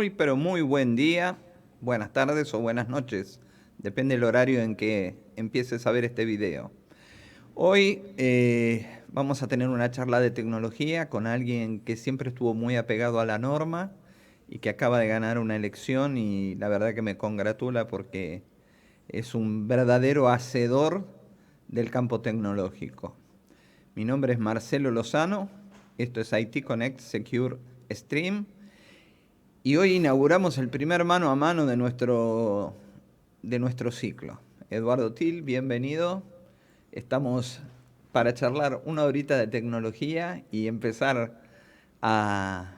Muy, pero muy buen día, buenas tardes o buenas noches. Depende del horario en que empieces a ver este video. Hoy vamos a tener una charla de tecnología con alguien que siempre estuvo muy apegado a la norma y que acaba de ganar una elección y la verdad que me congratula porque es un verdadero hacedor del campo tecnológico. Mi nombre es Marcelo Lozano, esto es IT Connect Secure Stream. Y hoy inauguramos el primer mano a mano de nuestro ciclo. Eduardo Til, bienvenido. Estamos para charlar una horita de tecnología y empezar a,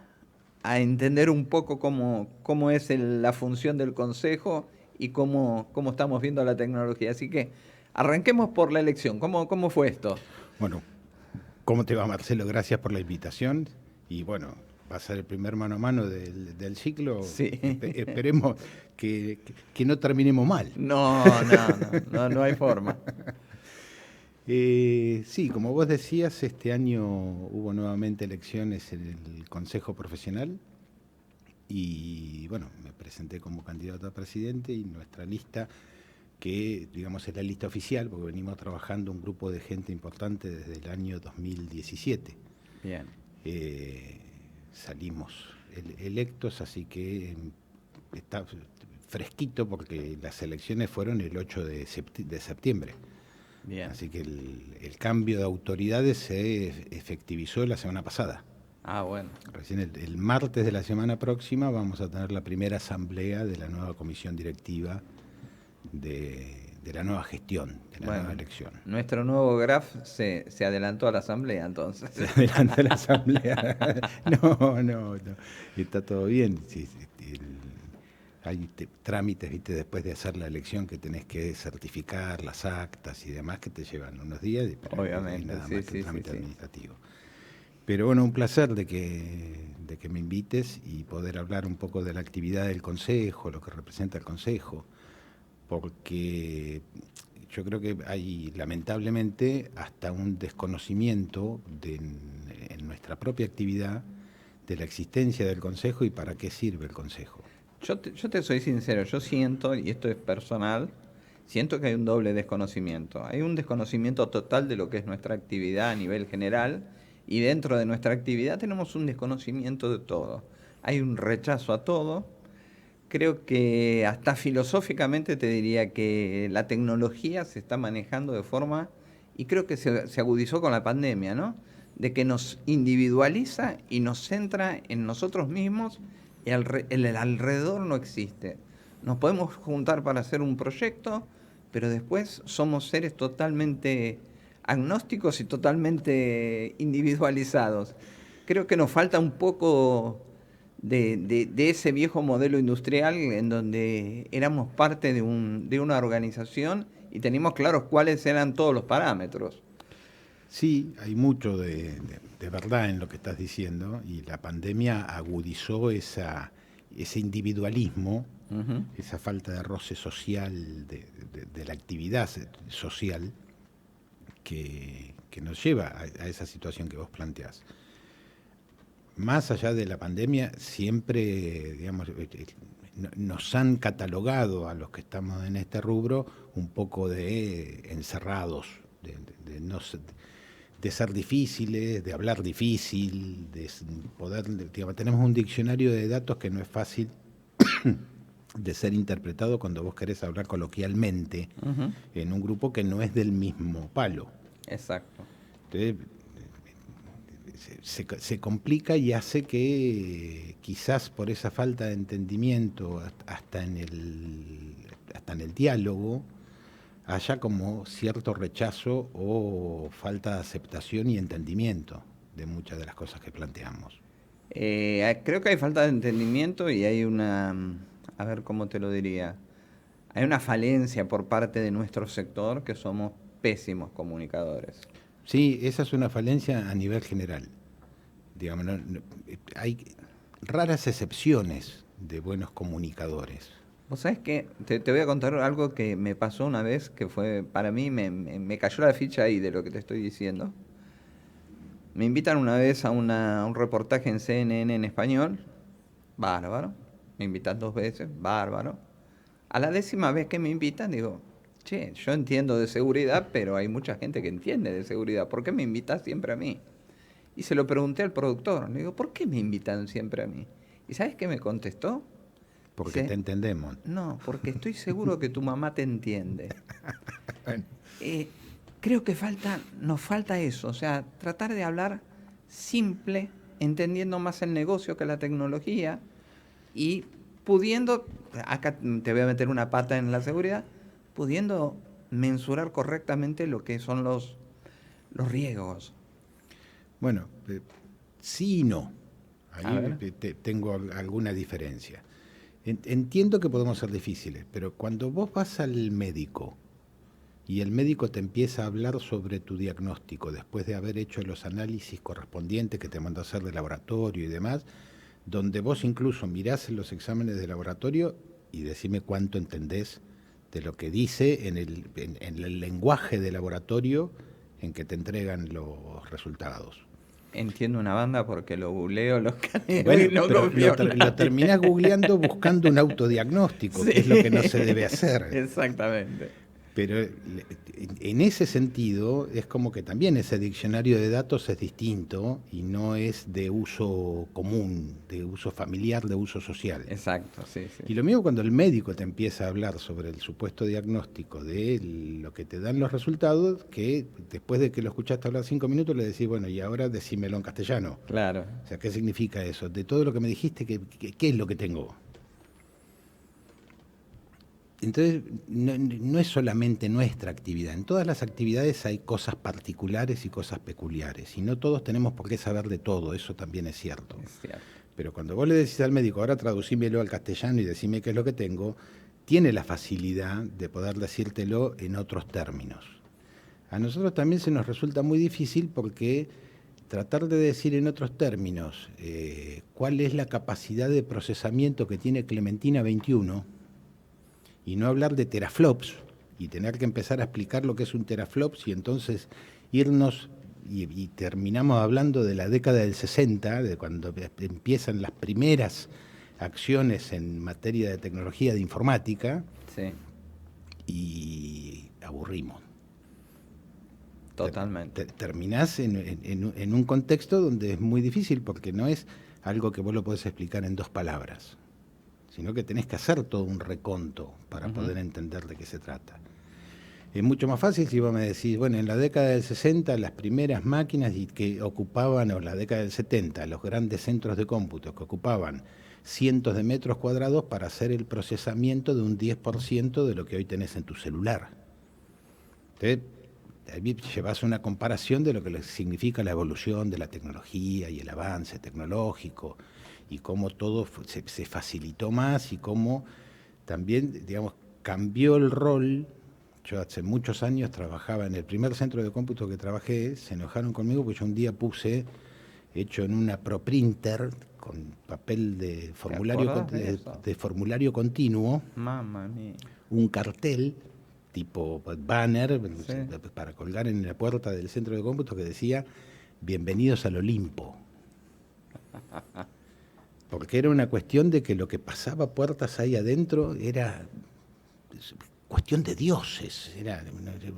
a entender un poco cómo es la función del consejo y cómo estamos viendo la tecnología. Así que arranquemos por la elección. ¿Cómo fue esto? Bueno, ¿cómo te va, Marcelo? Gracias por la invitación. Y bueno, va a ser el primer mano a mano del ciclo. Sí. Esperemos que no terminemos mal. No hay forma. Sí, como vos decías, este año hubo nuevamente elecciones en el Consejo Profesional y bueno, me presenté como candidato a presidente y nuestra lista, que digamos es la lista oficial, porque venimos trabajando un grupo de gente importante desde el año 2017. Bien. Salimos electos, así que está fresquito porque las elecciones fueron el 8 de septiembre. Bien. Así que el cambio de autoridades se efectivizó la semana pasada. Ah, bueno. Recién el martes de la semana próxima vamos a tener la primera asamblea de la nueva comisión directiva de la nueva gestión, de la nueva elección. Nuestro nuevo Graf se adelantó a la asamblea, entonces. Se adelanta la asamblea. No. Está todo bien. Sí, hay trámites, ¿viste? Después de hacer la elección que tenés que certificar las actas y demás que te llevan unos días. Obviamente, nada sí, más que sí, un trámite sí. administrativo. Pero bueno, un placer de que me invites y poder hablar un poco de la actividad del Consejo, lo que representa el Consejo, porque yo creo que hay lamentablemente hasta un desconocimiento en nuestra propia actividad de la existencia del Consejo y para qué sirve el Consejo. Yo te soy sincero, yo siento, y esto es personal, siento que hay un doble desconocimiento. Hay un desconocimiento total de lo que es nuestra actividad a nivel general y dentro de nuestra actividad tenemos un desconocimiento de todo. Hay un rechazo a todo. Creo que hasta filosóficamente te diría que la tecnología se está manejando de forma, y creo que se agudizó con la pandemia, ¿no? De que nos individualiza y nos centra en nosotros mismos y el alrededor no existe. Nos podemos juntar para hacer un proyecto, pero después somos seres totalmente agnósticos y totalmente individualizados. Creo que nos falta un poco de ese viejo modelo industrial en donde éramos parte de una organización y teníamos claros cuáles eran todos los parámetros. Sí, hay mucho de verdad en lo que estás diciendo y la pandemia agudizó ese individualismo, Ujú. esa falta de roce social, de la actividad social que nos lleva a esa situación que vos planteás. Más allá de la pandemia, siempre, digamos, nos han catalogado a los que estamos en este rubro un poco de encerrados, de no ser, de ser difíciles, de hablar difícil, de poder, digamos, tenemos un diccionario de datos que no es fácil de ser interpretado cuando vos querés hablar coloquialmente Ujú. en un grupo que no es del mismo palo. Exacto. Entonces, se complica y hace que quizás por esa falta de entendimiento hasta en el diálogo haya como cierto rechazo o falta de aceptación y entendimiento de muchas de las cosas que planteamos. Creo que hay falta de entendimiento y hay a ver cómo te lo diría, hay una falencia por parte de nuestro sector que somos pésimos comunicadores. Sí, esa es una falencia a nivel general. Digamos, hay raras excepciones de buenos comunicadores. Vos sabés que te voy a contar algo que me pasó una vez que fue, para mí me cayó la ficha ahí de lo que te estoy diciendo. Me invitan una vez a un reportaje en CNN en español, bárbaro. me invitan 2 veces, bárbaro. A la 10ª vez que me invitan, digo, che, yo entiendo de seguridad, pero hay mucha gente que entiende de seguridad. ¿Por qué me invitas siempre a mí? Y se lo pregunté al productor. Le digo, ¿por qué me invitan siempre a mí? ¿Y sabes qué me contestó? Porque Dice, te entendemos. no, porque estoy seguro que tu mamá te entiende. Bueno, Eh, Creo que nos falta eso, o sea, tratar de hablar simple, entendiendo más el negocio que la tecnología y pudiendo, acá te voy a meter una pata en la seguridad, pudiendo mensurar correctamente lo que son los riesgos. bueno, sí y no. A Ahí ver. tengo alguna diferencia. Entiendo que podemos ser difíciles, pero cuando vos vas al médico y el médico te empieza a hablar sobre tu diagnóstico después de haber hecho los análisis correspondientes que te mandó a hacer de laboratorio y demás, donde vos incluso mirás los exámenes de laboratorio y decime cuánto entendés de lo que dice en el lenguaje de laboratorio en que te entregan los resultados. Entiendo una banda porque lo googleo, lo escaneo y Bueno, no pero confío en lo nadie. terminás googleando buscando un autodiagnóstico, Sí, que es lo que no se debe hacer. exactamente. Pero en ese sentido es como que también ese diccionario de datos es distinto y no es de uso común, de uso familiar, de uso social. Exacto, sí, sí. Y lo mismo cuando el médico te empieza a hablar sobre el supuesto diagnóstico de lo que te dan los resultados, que después de que lo escuchaste hablar 5 minutos le decís, bueno, y ahora decímelo en castellano. Claro. O sea, ¿qué significa eso? De todo lo que me dijiste, ¿qué es lo que tengo? Entonces, no es solamente nuestra actividad. En todas las actividades hay cosas particulares y cosas peculiares. Y no todos tenemos por qué saber de todo, eso también es cierto. Es cierto. Pero cuando vos le decís al médico, ahora traducímelo al castellano y decime qué es lo que tengo, tiene la facilidad de poder decírtelo en otros términos. A nosotros también se nos resulta muy difícil porque tratar de decir en otros términos cuál es la capacidad de procesamiento que tiene Clementina 21 y no hablar de teraflops y tener que empezar a explicar lo que es un teraflops y entonces irnos y terminamos hablando de la década del 60, de cuando empiezan las primeras acciones en materia de tecnología de informática, Sí, y aburrimos. totalmente. Terminás en un contexto donde es muy difícil porque no es algo que vos lo podés explicar en 2 palabras, sino que tenés que hacer todo un reconto para poder entender de qué se trata. Es mucho más fácil si vos me decís, bueno, en la década del 60 las primeras máquinas que ocupaban, o la década del 70, los grandes centros de cómputo que ocupaban cientos de metros cuadrados para hacer el procesamiento de un 10% de lo que hoy tenés en tu celular. Entonces, ahí llevas una comparación de lo que significa la evolución de la tecnología y el avance tecnológico, y cómo todo se facilitó más y cómo también, digamos, cambió el rol. Yo hace muchos años trabajaba en el primer centro de cómputo que trabajé, se enojaron conmigo porque yo un día puse, hecho en una ProPrinter, con papel de formulario, de formulario continuo, Mamma mía. un cartel tipo banner Sí. para colgar en la puerta del centro de cómputo que decía bienvenidos al Olimpo. Porque era una cuestión de que lo que pasaba puertas ahí adentro era cuestión de dioses, era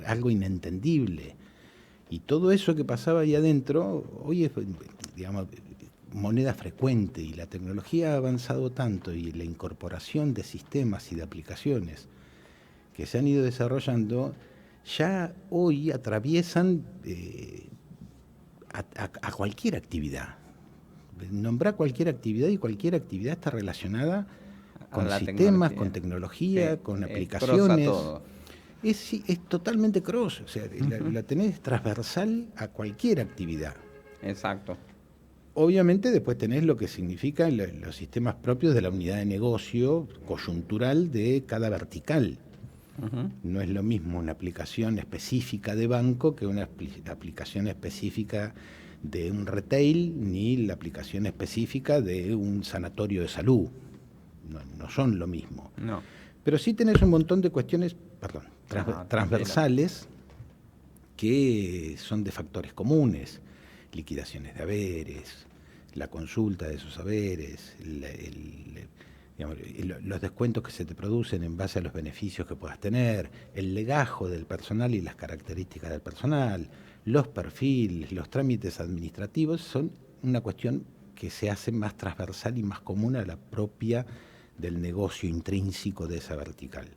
algo inentendible. Y todo eso que pasaba ahí adentro, hoy es, digamos, moneda frecuente, y la tecnología ha avanzado tanto y la incorporación de sistemas y de aplicaciones que se han ido desarrollando, ya hoy atraviesan a cualquier actividad. Nombrá cualquier actividad y cualquier actividad está relacionada con sistemas, con tecnología, Sí, con es aplicaciones. cross a todo. Es totalmente cross, o sea, la tenés transversal a cualquier actividad. Exacto. Obviamente después tenés lo que significan los sistemas propios de la unidad de negocio coyuntural de cada vertical. No es lo mismo una aplicación específica de banco que una aplicación específica de un retail, ni la aplicación específica de un sanatorio de salud. No son lo mismo. No. Pero sí tenés un montón de cuestiones, No, transversales que son de factores comunes. Liquidaciones de haberes, la consulta de esos haberes, Digamos, los descuentos que se te producen en base a los beneficios que puedas tener, el legajo del personal y las características del personal, los perfiles, los trámites administrativos, son una cuestión que se hace más transversal y más común a la propia del negocio intrínseco de esa vertical.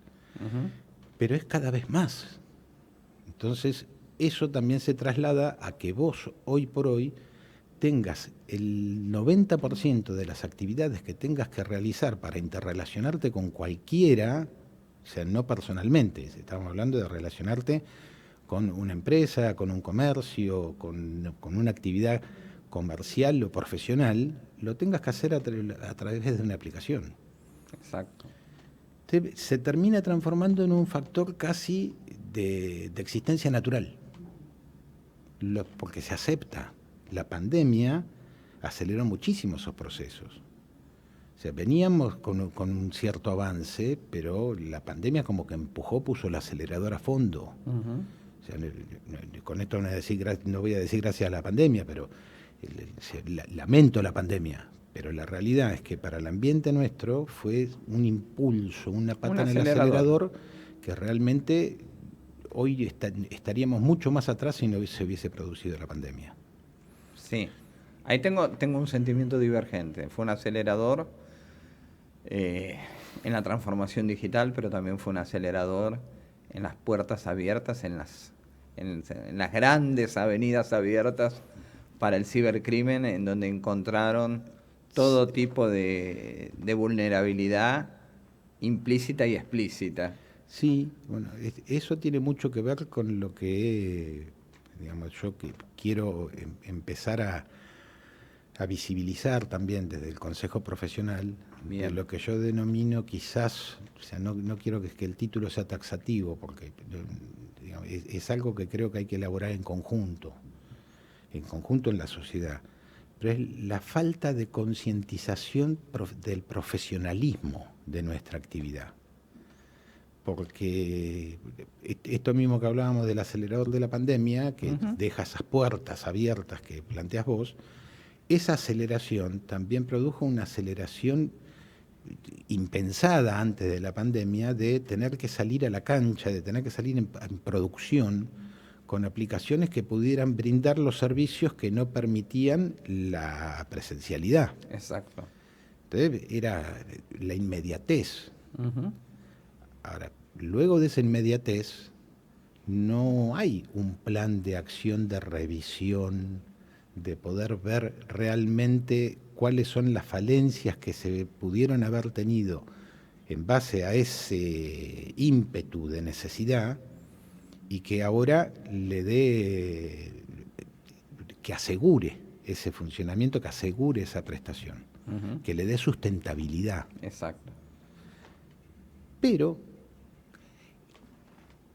Pero es cada vez más. Entonces, eso también se traslada a que vos, hoy por hoy, tengas el 90% de las actividades que tengas que realizar para interrelacionarte con cualquiera, o sea, no personalmente, estamos hablando de relacionarte con una empresa, con un comercio, con una actividad comercial o profesional, lo tengas que hacer a través de una aplicación. Exacto. Se termina transformando en un factor casi de existencia natural, porque se acepta. La pandemia aceleró muchísimo esos procesos. O sea, veníamos con un cierto avance, pero la pandemia como que empujó, puso el acelerador a fondo. O sea, con esto no voy a decir gracias a la pandemia, pero lamento la pandemia. Pero la realidad es que para el ambiente nuestro fue un impulso, una pata en el acelerador que realmente hoy estaríamos mucho más atrás si no se hubiese producido la pandemia. Sí, ahí tengo un sentimiento divergente. Fue un acelerador en la transformación digital, pero también fue un acelerador en las puertas abiertas, en las grandes avenidas abiertas para el cibercrimen, en donde encontraron todo tipo de vulnerabilidad implícita y explícita. Sí, bueno, eso tiene mucho que ver con lo que, digamos, yo que quiero empezar a visibilizar también desde el Consejo Profesional, de lo que yo denomino quizás, o sea, no quiero que el título sea taxativo, porque digamos, es algo que creo que hay que elaborar en conjunto en la sociedad, pero es la falta de concientización del profesionalismo de nuestra actividad. Porque esto mismo que hablábamos del acelerador de la pandemia, que deja esas puertas abiertas que planteas vos, esa aceleración también produjo una aceleración impensada antes de la pandemia de tener que salir a la cancha, de tener que salir en producción con aplicaciones que pudieran brindar los servicios que no permitían la presencialidad. Exacto. Entonces era la inmediatez. Ahora, luego de esa inmediatez, no hay un plan de acción de revisión, de poder ver realmente cuáles son las falencias que se pudieron haber tenido en base a ese ímpetu de necesidad y que ahora le dé, que asegure ese funcionamiento, que asegure esa prestación, que le dé sustentabilidad. Exacto. Pero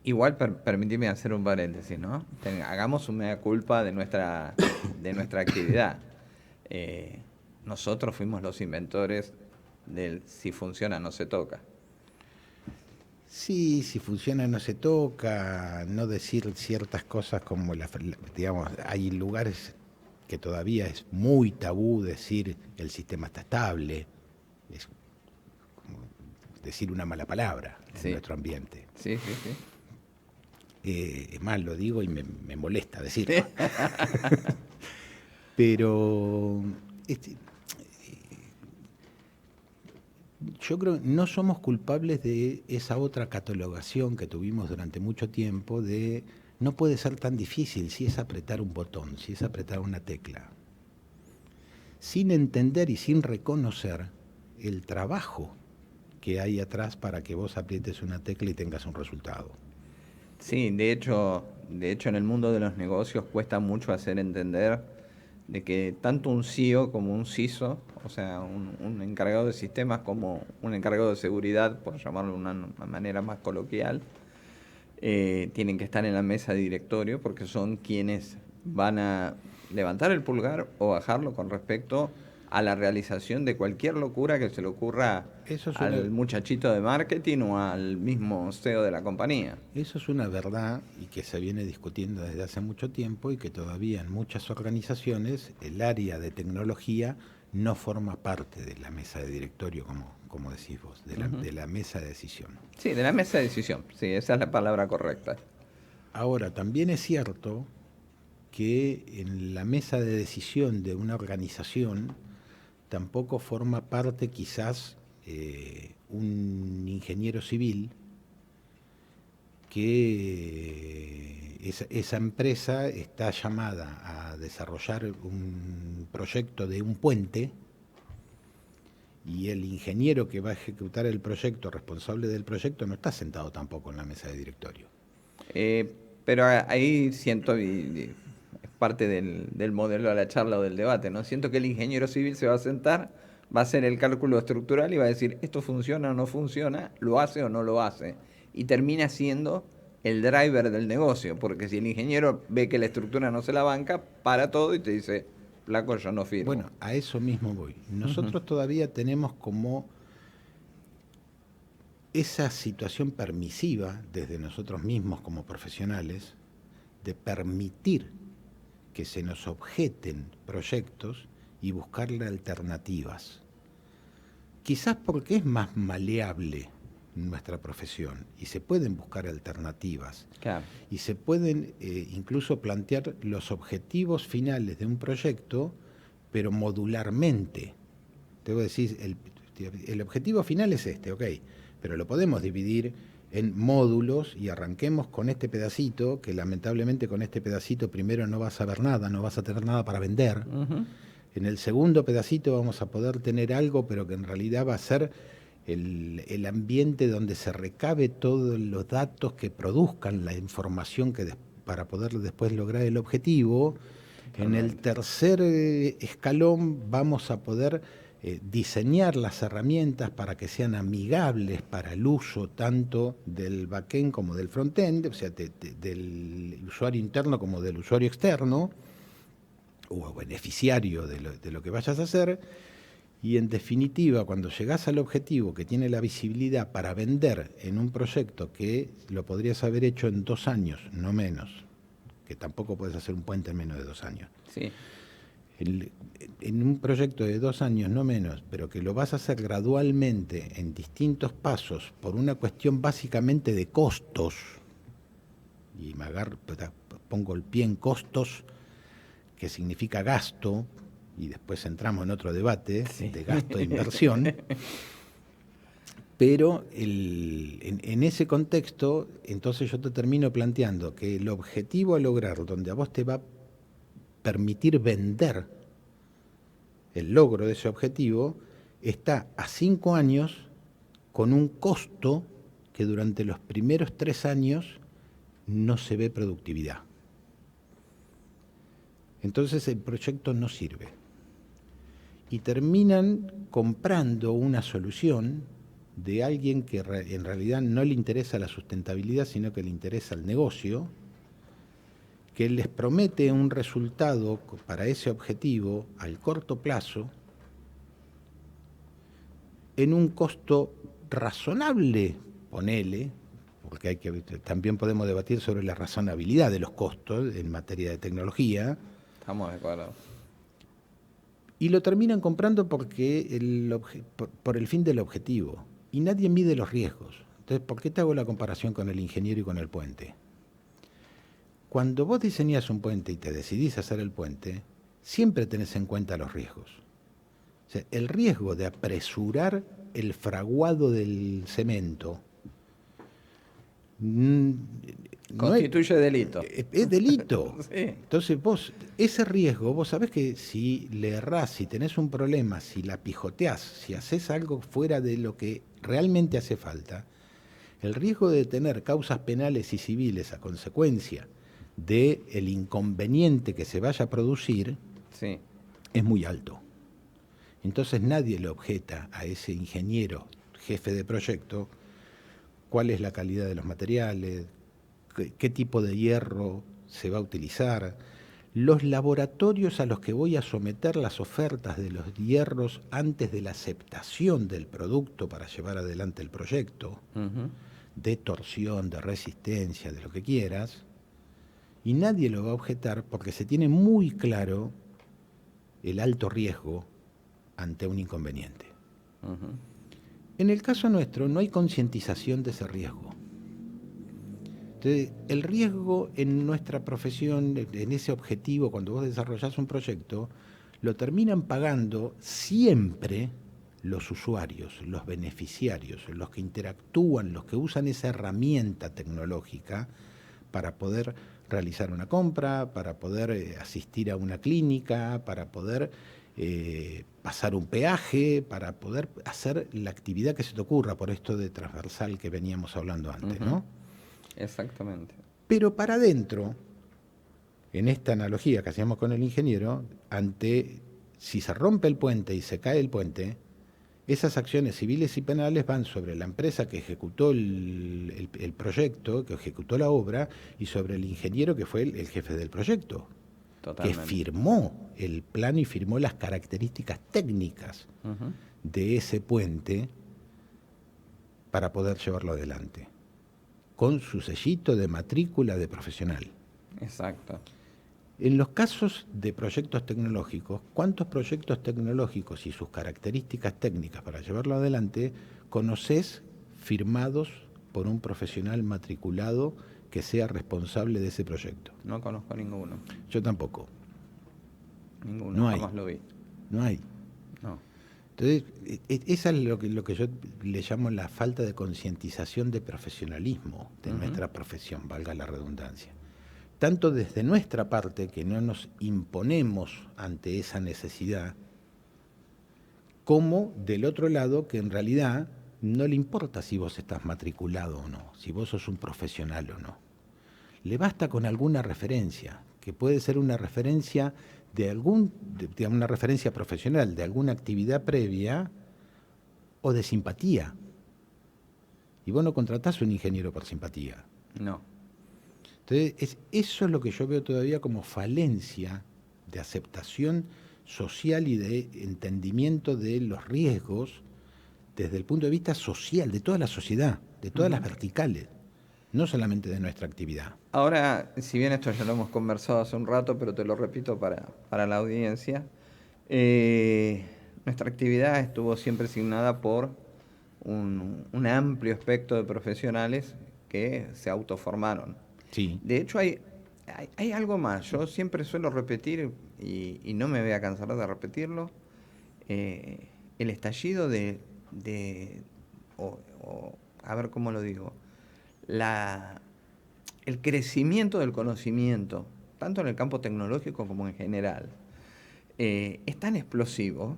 igual, permitime hacer un paréntesis, ¿no? Hagamos un mea culpa de nuestra actividad. Nosotros fuimos los inventores del si funciona no se toca. sí, si funciona no se toca, no decir ciertas cosas como, digamos, hay lugares que todavía es muy tabú decir el sistema está estable, es como decir una mala palabra en nuestro ambiente. Sí, sí, sí. Es más, lo digo y me molesta decirlo. Pero yo creo que no somos culpables de esa otra catalogación que tuvimos durante mucho tiempo de no puede ser tan difícil si es apretar un botón, si es apretar una tecla. Sin entender y sin reconocer el trabajo que hay atrás para que vos aprietes una tecla y tengas un resultado. Sí, de hecho en el mundo de los negocios cuesta mucho hacer entender de que tanto un CEO como un CISO, o sea, un encargado de sistemas como un encargado de seguridad, por llamarlo de una manera más coloquial, tienen que estar en la mesa de directorio porque son quienes van a levantar el pulgar o bajarlo con respecto a la realización de cualquier locura que se le ocurra al muchachito de marketing o al mismo CEO de la compañía. Eso es una verdad y que se viene discutiendo desde hace mucho tiempo y que todavía en muchas organizaciones el área de tecnología no forma parte de la mesa de directorio como decís vos, Ujú. de la mesa de decisión. Sí, de la mesa de decisión. Sí, esa es la palabra correcta. Ahora, también es cierto que en la mesa de decisión de una organización tampoco forma parte quizás un ingeniero civil que esa empresa está llamada a desarrollar un proyecto de un puente y el ingeniero que va a ejecutar el proyecto, responsable del proyecto, no está sentado tampoco en la mesa de directorio. Pero ahí siento, y es parte del modelo de la charla o del debate, ¿no? Siento que el ingeniero civil se va a sentar, va a hacer el cálculo estructural y va a decir, esto funciona o no funciona, lo hace o no lo hace. Y termina siendo el driver del negocio, porque si el ingeniero ve que la estructura no se la banca, para todo y te dice, flaco, yo no firmo. Bueno, a eso mismo voy. Ujú. Nosotros todavía tenemos como esa situación permisiva desde nosotros mismos como profesionales de permitir que se nos objeten proyectos y buscarle alternativas. Quizás porque es más maleable nuestra profesión y se pueden buscar alternativas Claro. y se pueden incluso plantear los objetivos finales de un proyecto, pero modularmente. Te voy a decir, el objetivo final es este, ok, pero lo podemos dividir en módulos y arranquemos con este pedacito, que lamentablemente con este pedacito primero no vas a ver nada, no vas a tener nada para vender. Ujú. En el segundo pedacito vamos a poder tener algo, pero que en realidad va a ser el ambiente donde se recabe todos los datos que produzcan la información para poder después lograr el objetivo. En el Totalmente. tercer escalón vamos a poder diseñar las herramientas para que sean amigables para el uso tanto del backend como del frontend, o sea, del usuario interno como del usuario externo o beneficiario de lo que vayas a hacer. Y en definitiva, cuando llegás al objetivo que tiene la visibilidad para vender en un proyecto que lo podrías haber hecho en 2 años, no menos, que tampoco puedes hacer un puente en menos de 2 años. Sí. El, en un proyecto de 2 años, no menos, pero que lo vas a hacer gradualmente en distintos pasos por una cuestión básicamente de costos, y pongo el pie en costos, que significa gasto, y después entramos en otro debate Sí. de gasto e inversión, pero en ese contexto, entonces yo te termino planteando que el objetivo a lograr, donde a vos te va a permitir vender el logro de ese objetivo, está a 5 años con un costo que durante los primeros 3 años no se ve productividad. Entonces el proyecto no sirve. Y terminan comprando una solución de alguien que en realidad no le interesa la sustentabilidad, sino que le interesa el negocio, que les promete un resultado para ese objetivo al corto plazo en un costo razonable, ponele, porque también podemos debatir sobre la razonabilidad de los costos en materia de tecnología, Estamos de acuerdo. y lo terminan comprando por el fin del objetivo. Y nadie mide los riesgos. Entonces, ¿por qué te hago la comparación con el ingeniero y con el puente? Cuando vos diseñás un puente y te decidís hacer el puente, siempre tenés en cuenta los riesgos. O sea, el riesgo de apresurar el fraguado del cemento no es, Constituye delito. es delito. Sí. Entonces ese riesgo, vos sabés que si le errás, si tenés un problema, si la pijoteás, si haces algo fuera de lo que realmente hace falta, el riesgo de tener causas penales y civiles a consecuencia del inconveniente que se vaya a producir Sí. es muy alto. Entonces nadie le objeta a ese ingeniero, jefe de proyecto, cuál es la calidad de los materiales, qué tipo de hierro se va a utilizar, los laboratorios a los que voy a someter las ofertas de los hierros antes de la aceptación del producto para llevar adelante el proyecto, Ujú. de torsión, de resistencia, de lo que quieras, y nadie lo va a objetar porque se tiene muy claro el alto riesgo ante un inconveniente. Ujú. En el caso nuestro no hay concientización de ese riesgo. Entonces, el riesgo en nuestra profesión, en ese objetivo, cuando vos desarrollás un proyecto, lo terminan pagando siempre los usuarios, los beneficiarios, los que interactúan, los que usan esa herramienta tecnológica para poder realizar una compra, para poder asistir a una clínica, para poder pasar un peaje, para poder hacer la actividad que se te ocurra, por esto de transversal que veníamos hablando antes, ¿no? Exactamente. Pero para adentro, en esta analogía que hacíamos con el ingeniero, si se rompe el puente y se cae el puente, esas acciones civiles y penales van sobre la empresa que ejecutó el proyecto, que ejecutó la obra, y sobre el ingeniero que fue el jefe del proyecto, Totalmente. que firmó el plano y firmó las características técnicas de ese puente para poder llevarlo adelante, con su sellito de matrícula de profesional. Exacto. En los casos de proyectos tecnológicos, ¿cuántos proyectos tecnológicos y sus características técnicas para llevarlo adelante conoces firmados por un profesional matriculado que sea responsable de ese proyecto? No conozco ninguno. Yo tampoco. Ninguno, No hay. jamás lo vi. No hay. No. Entonces, esa es lo que yo le llamo la falta de concientización de profesionalismo de nuestra profesión, valga la redundancia. Tanto desde nuestra parte, que no nos imponemos ante esa necesidad, como del otro lado, que en realidad no le importa si vos estás matriculado o no, si vos sos un profesional o no. Le basta con alguna referencia, que puede ser una referencia de una referencia profesional, de alguna actividad previa o de simpatía. Y vos no contratás un ingeniero por simpatía. No. Entonces, eso es lo que yo veo todavía como falencia de aceptación social y de entendimiento de los riesgos desde el punto de vista social, de toda la sociedad, de todas las verticales, no solamente de nuestra actividad. Ahora, si bien esto ya lo hemos conversado hace un rato, pero te lo repito para la audiencia, nuestra actividad estuvo siempre signada por un amplio espectro de profesionales que se autoformaron. Sí. De hecho, hay algo más. Yo siempre suelo repetir, y no me voy a cansar de repetirlo, el estallido a ver cómo lo digo, el crecimiento del conocimiento, tanto en el campo tecnológico como en general, es tan explosivo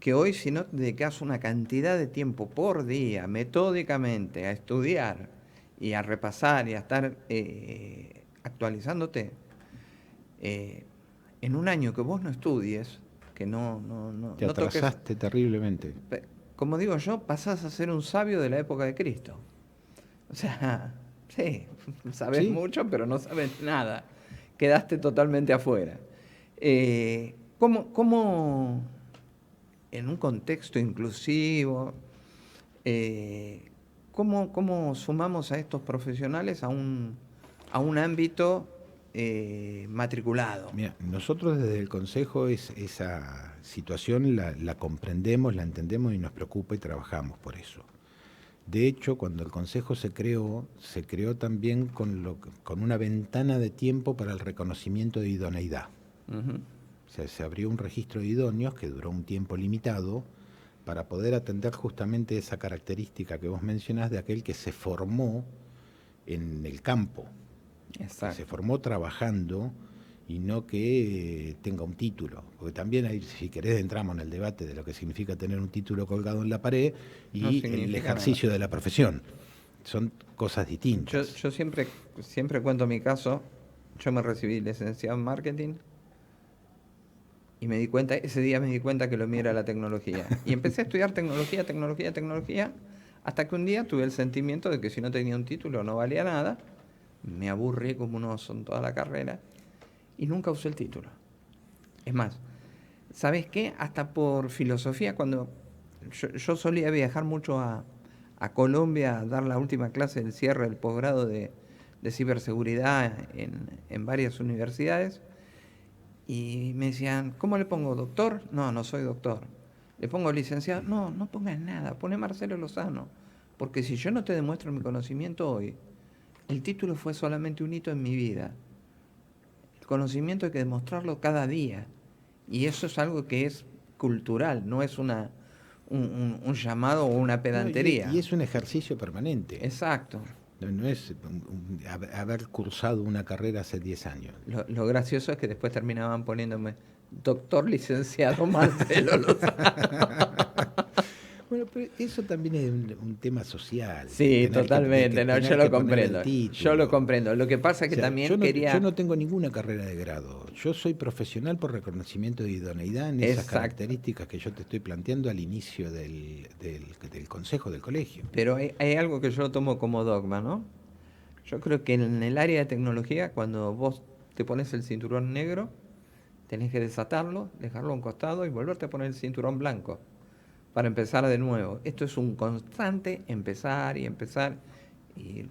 que hoy, si no te dedicas una cantidad de tiempo por día, metódicamente, a estudiar y a repasar y a estar actualizándote, en un año que vos no estudies, que no Te atrasaste terriblemente. Como digo yo, pasás a ser un sabio de la época de Cristo. O sea, sí, sabes mucho, pero no sabes nada. Quedaste totalmente afuera. ¿Cómo en un contexto inclusivo, cómo sumamos a estos profesionales a un ámbito matriculado? Mira, nosotros desde el Consejo esa situación la comprendemos, la entendemos y nos preocupa y trabajamos por eso. De hecho, cuando el Consejo se creó también con una ventana de tiempo para el reconocimiento de idoneidad. O sea, se abrió un registro de idóneos que duró un tiempo limitado para poder atender justamente esa característica que vos mencionás de aquel que se formó en el campo. Exacto. Que se formó trabajando y no que tenga un título. Porque también, ahí, si querés, entramos en el debate de lo que significa tener un título colgado en la pared y el ejercicio de la profesión. Son cosas distintas. Yo siempre cuento mi caso. Yo me recibí licenciado en marketing y ese día me di cuenta que lo mío era la tecnología. Y empecé a estudiar tecnología, hasta que un día tuve el sentimiento de que si no tenía un título no valía nada. Me aburrí como un oso en toda la carrera y nunca usé el título. Es más, ¿sabes qué? Hasta por filosofía, cuando yo solía viajar mucho a Colombia a dar la última clase del cierre del posgrado de ciberseguridad en varias universidades, y me decían, ¿cómo le pongo? ¿Doctor? No, no soy doctor. Le pongo licenciado. No, no pongas nada, pone Marcelo Lozano. Porque si yo no te demuestro mi conocimiento hoy, el título fue solamente un hito en mi vida. El conocimiento hay que demostrarlo cada día. Y eso es algo que es cultural, no es un llamado o una No, pedantería. y es un ejercicio permanente. Exacto. No es haber cursado una carrera hace 10 años. Lo gracioso es que después terminaban poniéndome doctor licenciado Marcelo Lozano. Bueno, pero eso también es un tema social. Sí, totalmente, no, yo lo comprendo. Yo lo comprendo. Lo que pasa es que también yo no tengo ninguna carrera de grado. Yo soy profesional por reconocimiento de idoneidad en esas características que yo te estoy planteando al inicio del consejo del colegio. Pero hay algo que yo lo tomo como dogma, ¿no? Yo creo que en el área de tecnología, cuando vos te pones el cinturón negro, tenés que desatarlo, dejarlo a un costado y volverte a poner el cinturón blanco para empezar de nuevo. Esto es un constante empezar y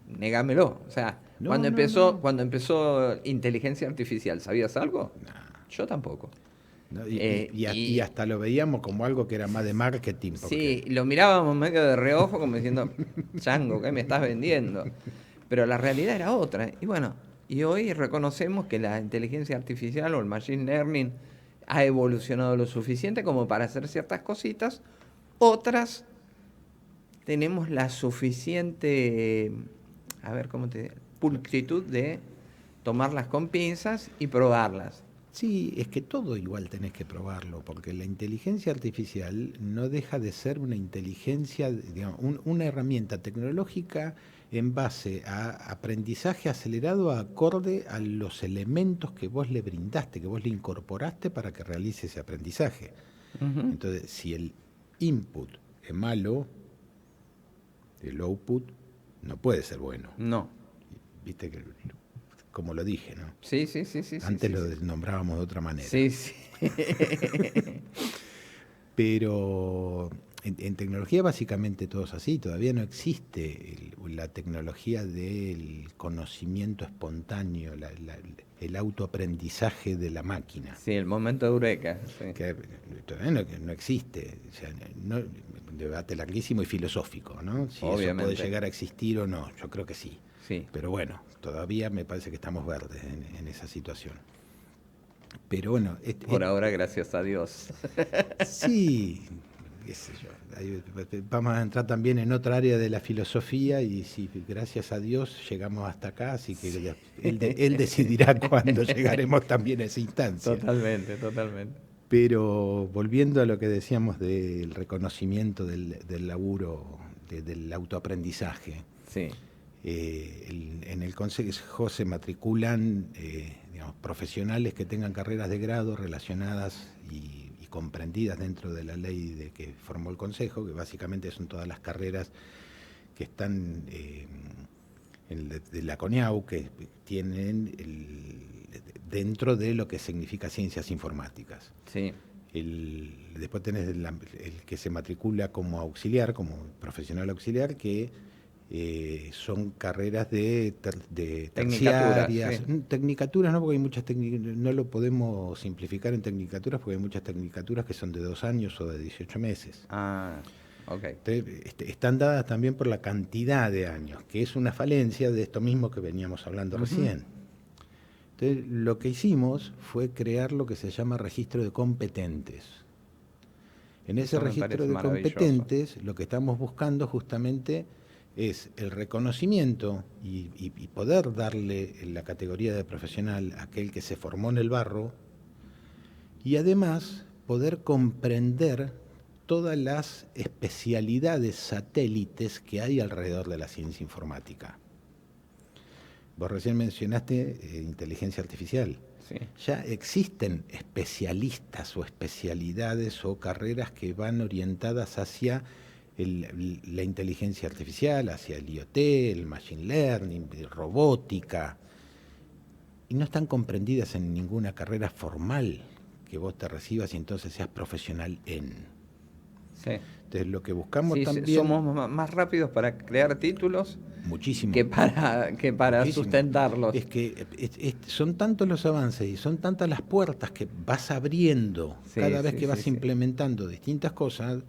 negámelo. O sea, cuando empezó inteligencia artificial, ¿sabías algo? No. Yo tampoco. No, y hasta lo veíamos como algo que era más de marketing. Sí, lo mirábamos medio de reojo como diciendo, chango, ¿qué me estás vendiendo? Pero la realidad era otra. Y bueno, y hoy reconocemos que la inteligencia artificial o el machine learning ha evolucionado lo suficiente como para hacer ciertas cositas. Otras tenemos la suficiente, a ver, ¿cómo te digo? Pulcritud de tomarlas con pinzas y probarlas. Sí, es que todo igual tenés que probarlo, porque la inteligencia artificial no deja de ser una inteligencia, digamos, una herramienta tecnológica en base a aprendizaje acelerado acorde a los elementos que vos le brindaste, que vos le incorporaste para que realice ese aprendizaje. Entonces, si el input es malo, el output no puede ser bueno. No. Viste que, como lo dije, ¿no? Sí. Antes lo nombrábamos de otra manera. Sí. Pero en tecnología básicamente todo es así. Todavía no existe la tecnología del conocimiento espontáneo, el autoaprendizaje de la máquina. Sí, el momento de eureka. Sí. Que todavía no existe. O sea, un debate larguísimo y filosófico, ¿no? Si Obviamente. eso puede llegar a existir o no. Yo creo que sí. Sí. Pero bueno, todavía me parece que estamos verdes en esa situación. Pero bueno... Por ahora, gracias a Dios. Sí, qué sé yo. Vamos a entrar también en otra área de la filosofía y si gracias a Dios llegamos hasta acá, así que sí. Él decidirá cuándo llegaremos también a esa instancia. Totalmente. Pero volviendo a lo que decíamos del reconocimiento del laburo, del autoaprendizaje. Sí. En el consejo se matriculan digamos, profesionales que tengan carreras de grado relacionadas y comprendidas dentro de la ley de que formó el consejo, que básicamente son todas las carreras que están de la CONIAU, que tienen dentro de lo que significa ciencias informáticas. Sí. Después tenés el que se matricula como auxiliar, como profesional auxiliar, que son carreras de terciarias. Tecnicaturas no, porque hay muchas no lo podemos simplificar en tecnicaturas, porque hay muchas tecnicaturas que son de 2 años o de 18 meses. Ah, ok. Entonces, están dadas también por la cantidad de años, que es una falencia de esto mismo que veníamos hablando recién. Entonces, lo que hicimos fue crear lo que se llama registro de competentes. En ese registro de competentes, lo que estamos buscando justamente es el reconocimiento y poder darle la categoría de profesional a aquel que se formó en el barro y además poder comprender todas las especialidades satélites que hay alrededor de la ciencia informática. Vos recién mencionaste inteligencia artificial. Sí. Ya existen especialistas o especialidades o carreras que van orientadas hacia la inteligencia artificial, hacia el IoT, el machine learning, robótica, y no están comprendidas en ninguna carrera formal que vos te recibas y entonces seas profesional en. Sí. Entonces, lo que buscamos Sí, también... somos más rápidos para crear títulos Muchísimo. que para Muchísimo. sustentarlos. Es que son tantos los avances y son tantas las puertas que vas abriendo Sí, cada vez sí, que sí, vas sí. implementando distintas cosas,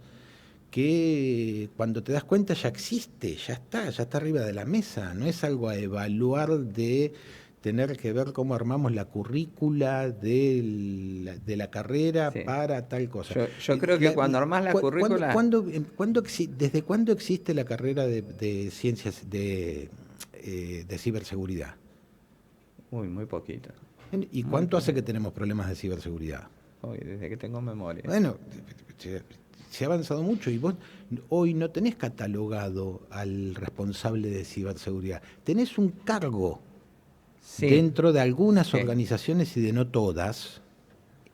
que cuando te das cuenta ya existe, ya está arriba de la mesa. No es algo a evaluar de tener que ver cómo armamos la currícula de la carrera Sí. para tal cosa. Yo creo que cuando armás la currícula... ¿Desde cuándo existe la carrera de ciencias de ciberseguridad? Uy, muy poquito. ¿Y Muy cuánto hace poquito. que tenemos problemas de ciberseguridad? Uy, desde que tengo memoria. Bueno, se ha avanzado mucho y vos hoy no tenés catalogado al responsable de ciberseguridad. Tenés un cargo Sí, dentro de algunas sí, organizaciones y de no todas,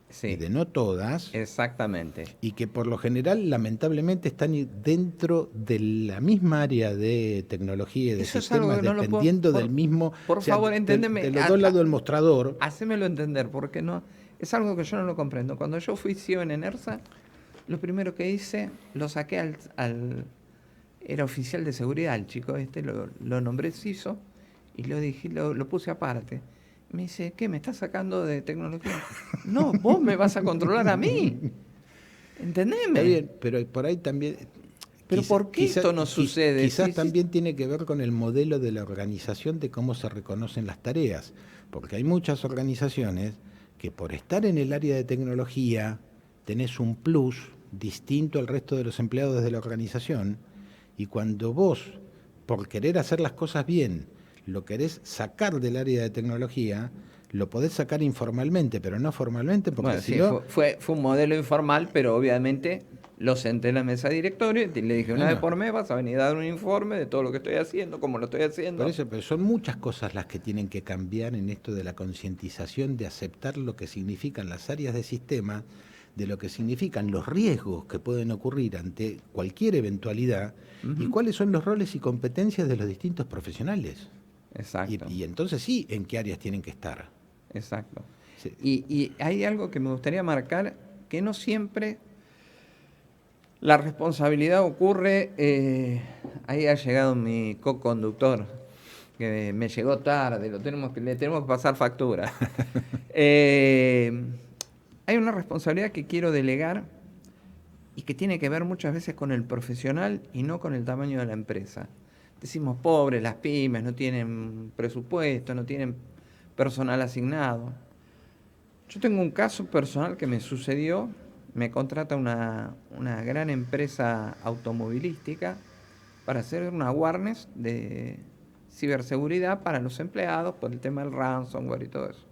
sí, y exactamente. que por lo general lamentablemente están dentro de la misma área de tecnología y de Eso es algo sistemas, que no lo puedo... dependiendo del mismo, Por o sea, favor, entendeme. de los dos lados del mostrador. Hacémelo entender, porque no... Es algo que yo no lo comprendo. Cuando yo fui CEO en ENERSA, lo primero que hice, lo saqué era oficial de seguridad, el chico lo nombré CISO y lo puse aparte. Me dice, ¿qué? ¿Me estás sacando de tecnología? No, vos me vas a controlar a mí. Está ¿Entendeme? bien, pero por ahí también... Pero ¿por qué esto no sucede? Quizás Sí, sí. también tiene que ver con el modelo de la organización, de cómo se reconocen las tareas, porque hay muchas organizaciones que por estar en el área de tecnología tenés un plus distinto al resto de los empleados de la organización, y cuando vos, por querer hacer las cosas bien, lo querés sacar del área de tecnología, lo podés sacar informalmente, pero no formalmente, porque Bueno, si sí, no... fue un modelo informal, pero obviamente lo senté en la mesa de directorio y le dije, una vez Bueno, por mes vas a venir a dar un informe de todo lo que estoy haciendo, cómo lo estoy por haciendo. eso, pero son muchas cosas las que tienen que cambiar en esto de la concientización, de aceptar lo que significan las áreas de sistema, de lo que significan los riesgos que pueden ocurrir ante cualquier eventualidad, y cuáles son los roles y competencias de los distintos profesionales. Exacto, Y entonces sí, en qué áreas tienen que estar. exacto. Sí. Y hay algo que me gustaría marcar, que no siempre la responsabilidad ocurre, ahí ha llegado mi co-conductor, que me llegó tarde, le tenemos que pasar factura. Hay una responsabilidad que quiero delegar y que tiene que ver muchas veces con el profesional y no con el tamaño de la empresa. Decimos, pobres, las pymes no tienen presupuesto, no tienen personal asignado. Yo tengo un caso personal que me sucedió. Me contrata una gran empresa automovilística para hacer una awareness de ciberseguridad para los empleados por el tema del ransomware y todo eso.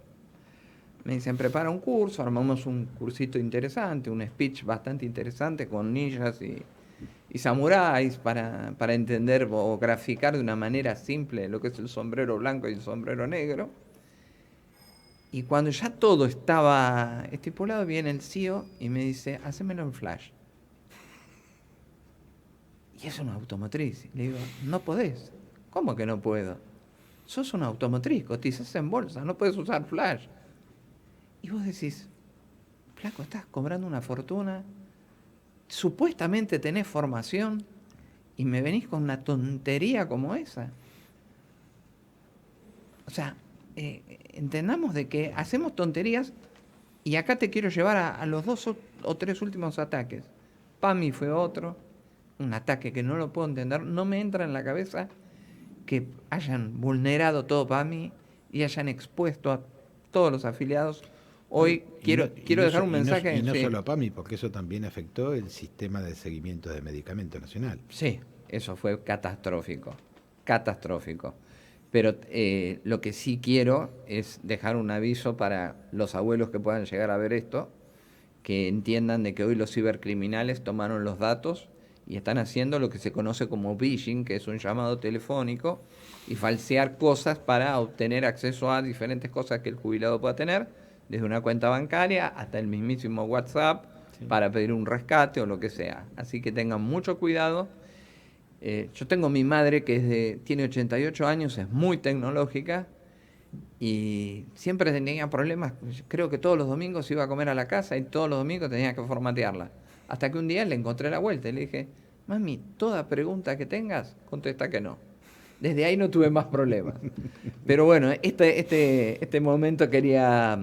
Me dicen, prepara un curso, armamos un cursito interesante, un speech bastante interesante con ninjas y samuráis para entender o graficar de una manera simple lo que es el sombrero blanco y el sombrero negro. Y cuando ya todo estaba estipulado, viene el CEO y me dice, hacémelo en Flash. Y es una automotriz. Le digo, no podés. ¿Cómo que no puedo? Sos una automotriz, cotizás en bolsa, no puedes usar Flash. Y vos decís, flaco, estás cobrando una fortuna, supuestamente tenés formación y me venís con una tontería como esa. O sea, entendamos de que hacemos tonterías y acá te quiero llevar a los dos o tres últimos ataques. PAMI fue otro, un ataque que no lo puedo entender, no me entra en la cabeza que hayan vulnerado todo PAMI y hayan expuesto a todos los afiliados. Hoy quiero dejar un mensaje. Y no Sí, solo a PAMI, porque eso también afectó el sistema de seguimiento de medicamento nacional. sí, eso fue catastrófico, catastrófico. Pero lo que sí quiero es dejar un aviso para los abuelos que puedan llegar a ver esto, que entiendan de que hoy los cibercriminales tomaron los datos y están haciendo lo que se conoce como phishing, que es un llamado telefónico, y falsear cosas para obtener acceso a diferentes cosas que el jubilado pueda tener, desde una cuenta bancaria hasta el mismísimo WhatsApp, sí, para pedir un rescate o lo que sea. Así que tengan mucho cuidado. Yo tengo mi madre que tiene 88 años, es muy tecnológica y siempre tenía problemas. Creo que todos los domingos iba a comer a la casa y todos los domingos tenía que formatearla. Hasta que un día le encontré la vuelta y le dije, mami, toda pregunta que tengas, contesta que no. Desde ahí no tuve más problemas. Pero bueno, este momento quería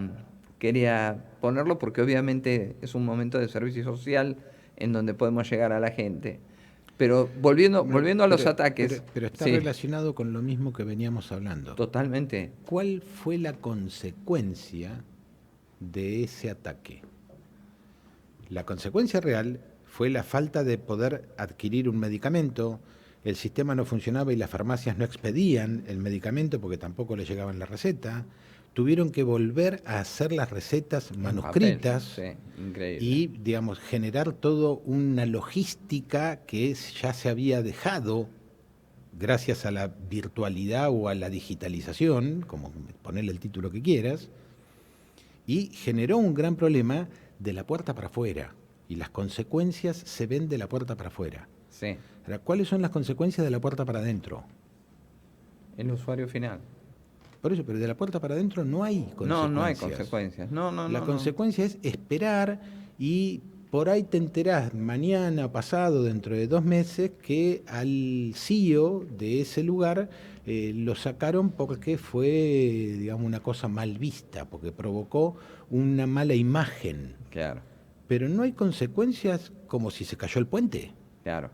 ponerlo porque obviamente es un momento de servicio social en donde podemos llegar a la gente. Pero volviendo a los ataques. Pero está sí, relacionado con lo mismo que veníamos hablando. totalmente. ¿Cuál fue la consecuencia de ese ataque? La consecuencia real fue la falta de poder adquirir un medicamento, el sistema no funcionaba y las farmacias no expedían el medicamento porque tampoco les llegaban la receta, tuvieron que volver a hacer las recetas manuscritas Sí, increíble. y, digamos, generar toda una logística que ya se había dejado gracias a la virtualidad o a la digitalización, como ponerle el título que quieras, y generó un gran problema de la puerta para afuera, y las consecuencias se ven de la puerta para afuera. Sí, Ahora, ¿cuáles son las consecuencias de la puerta para adentro? el usuario final. Por eso, pero de la puerta para adentro no hay consecuencias. No hay consecuencias. La consecuencia es esperar y por ahí te enterás mañana, pasado, dentro de 2 meses, que al CEO de ese lugar lo sacaron porque fue, digamos, una cosa mal vista, porque provocó una mala imagen. Claro, Pero no hay consecuencias como si se cayó el puente. claro.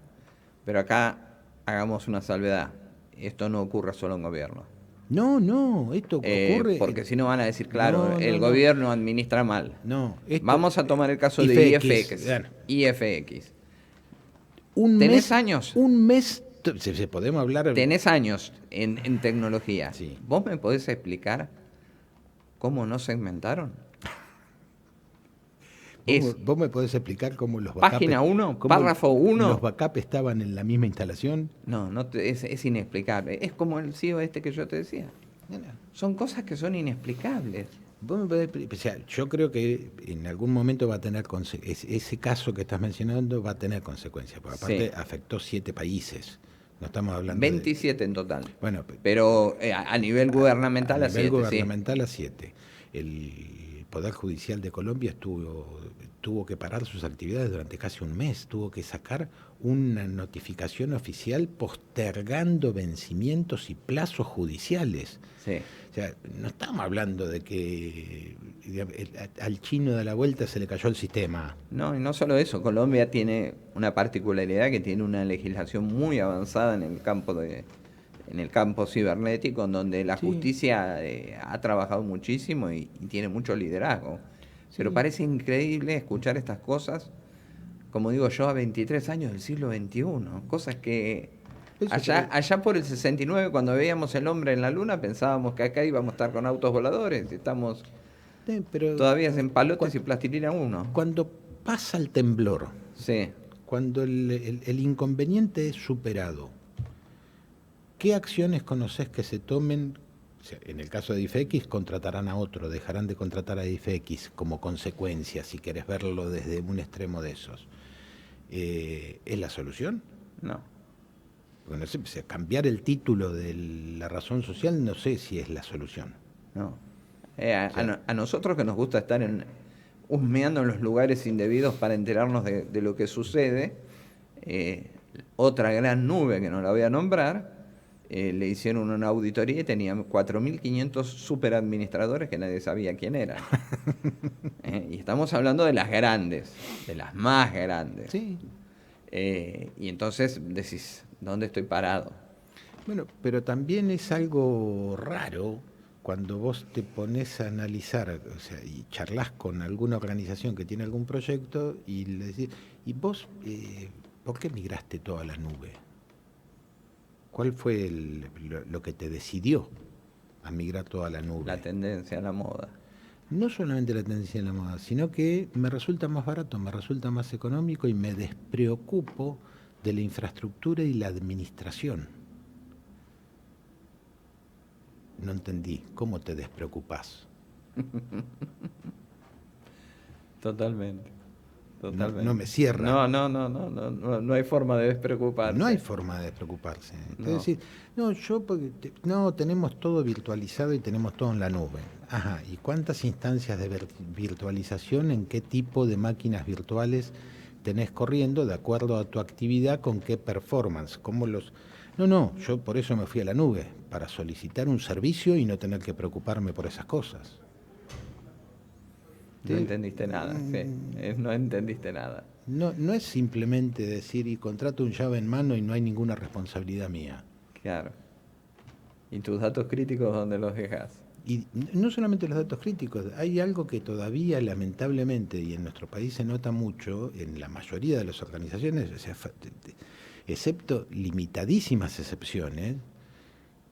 Pero acá hagamos una salvedad. Esto no ocurre solo en gobierno. No, esto ocurre... Porque si no van a decir, claro, No, el no. gobierno administra mal. No, esto- Vamos a tomar el caso de IFX, IFX. bueno. IFX. Un ¿Tenés mes, años? Un mes, se podemos hablar... Tenés años en tecnología. Sí. ¿Vos me podés explicar cómo no segmentaron? ¿Vos me podés explicar cómo los Página 1, párrafo 1. los backups estaban en la misma instalación? Es inexplicable. Es como el CEO este que yo te decía. Son cosas que son inexplicables. Vos me podés, o sea, yo creo que en algún momento va a tener ese caso que estás mencionando va a tener consecuencias, porque aparte Sí. afectó 7 países. No estamos hablando 27 en total. Bueno, Pero a nivel gubernamental a a nivel 7, gubernamental a 7. El Poder Judicial de Colombia tuvo que parar sus actividades durante casi un mes, tuvo que sacar una notificación oficial postergando vencimientos y plazos judiciales. Sí. O sea, no estamos hablando de que al chino de la vuelta se le cayó el sistema. No, y no solo eso, Colombia tiene una particularidad que tiene una legislación muy avanzada en el campo cibernético, en donde la Sí. justicia ha trabajado muchísimo y tiene mucho liderazgo. Pero parece increíble escuchar estas cosas, como digo yo, a 23 años del siglo XXI, cosas que allá por el 69, cuando veíamos el hombre en la luna, pensábamos que acá íbamos a estar con autos voladores, estamos Pero todavía en palotes y plastilina 1. cuando pasa el temblor, Sí. cuando el inconveniente es superado, ¿qué acciones conocés que se tomen? O sea, en el caso de IFX, contratarán a otro, dejarán de contratar a IFX como consecuencia, si querés verlo desde un extremo de esos. ¿Es la solución? No. Porque no sé, o sea, cambiar el título de la razón social no sé si es la solución. No. A nosotros que nos gusta estar husmeando en los lugares indebidos para enterarnos de lo que sucede, otra gran nube que no la voy a nombrar, le hicieron una auditoría y tenían 4.500 superadministradores que nadie sabía quién eran. Y estamos hablando de las grandes, de las más grandes. Sí. Y entonces decís, ¿dónde estoy parado? Bueno, pero también es algo raro cuando vos te pones a analizar, o sea, y charlas con alguna organización que tiene algún proyecto y le decís, ¿y vos por qué migraste toda la nube? ¿Cuál fue lo que te decidió a migrar toda la nube? La tendencia a la moda. No solamente la tendencia en la moda, sino que me resulta más barato, me resulta más económico y me despreocupo de la infraestructura y la administración. No entendí, ¿cómo te despreocupás? Totalmente. No me cierra. No hay forma de despreocuparse. No hay forma de despreocuparse. No. Es decir, tenemos todo virtualizado y tenemos todo en la nube. Ajá, ¿y cuántas instancias de virtualización, en qué tipo de máquinas virtuales, tenés corriendo de acuerdo a tu actividad, con qué performance, cómo los... No, yo por eso me fui a la nube, para solicitar un servicio y no tener que preocuparme por esas cosas. No entendiste nada, sí. No entendiste nada. No es simplemente decir, y contrato un llave en mano y no hay ninguna responsabilidad mía. Claro. ¿Y tus datos críticos dónde los dejas? Y no solamente los datos críticos, hay algo que todavía lamentablemente, y en nuestro país se nota mucho, en la mayoría de las organizaciones, o sea, excepto limitadísimas excepciones,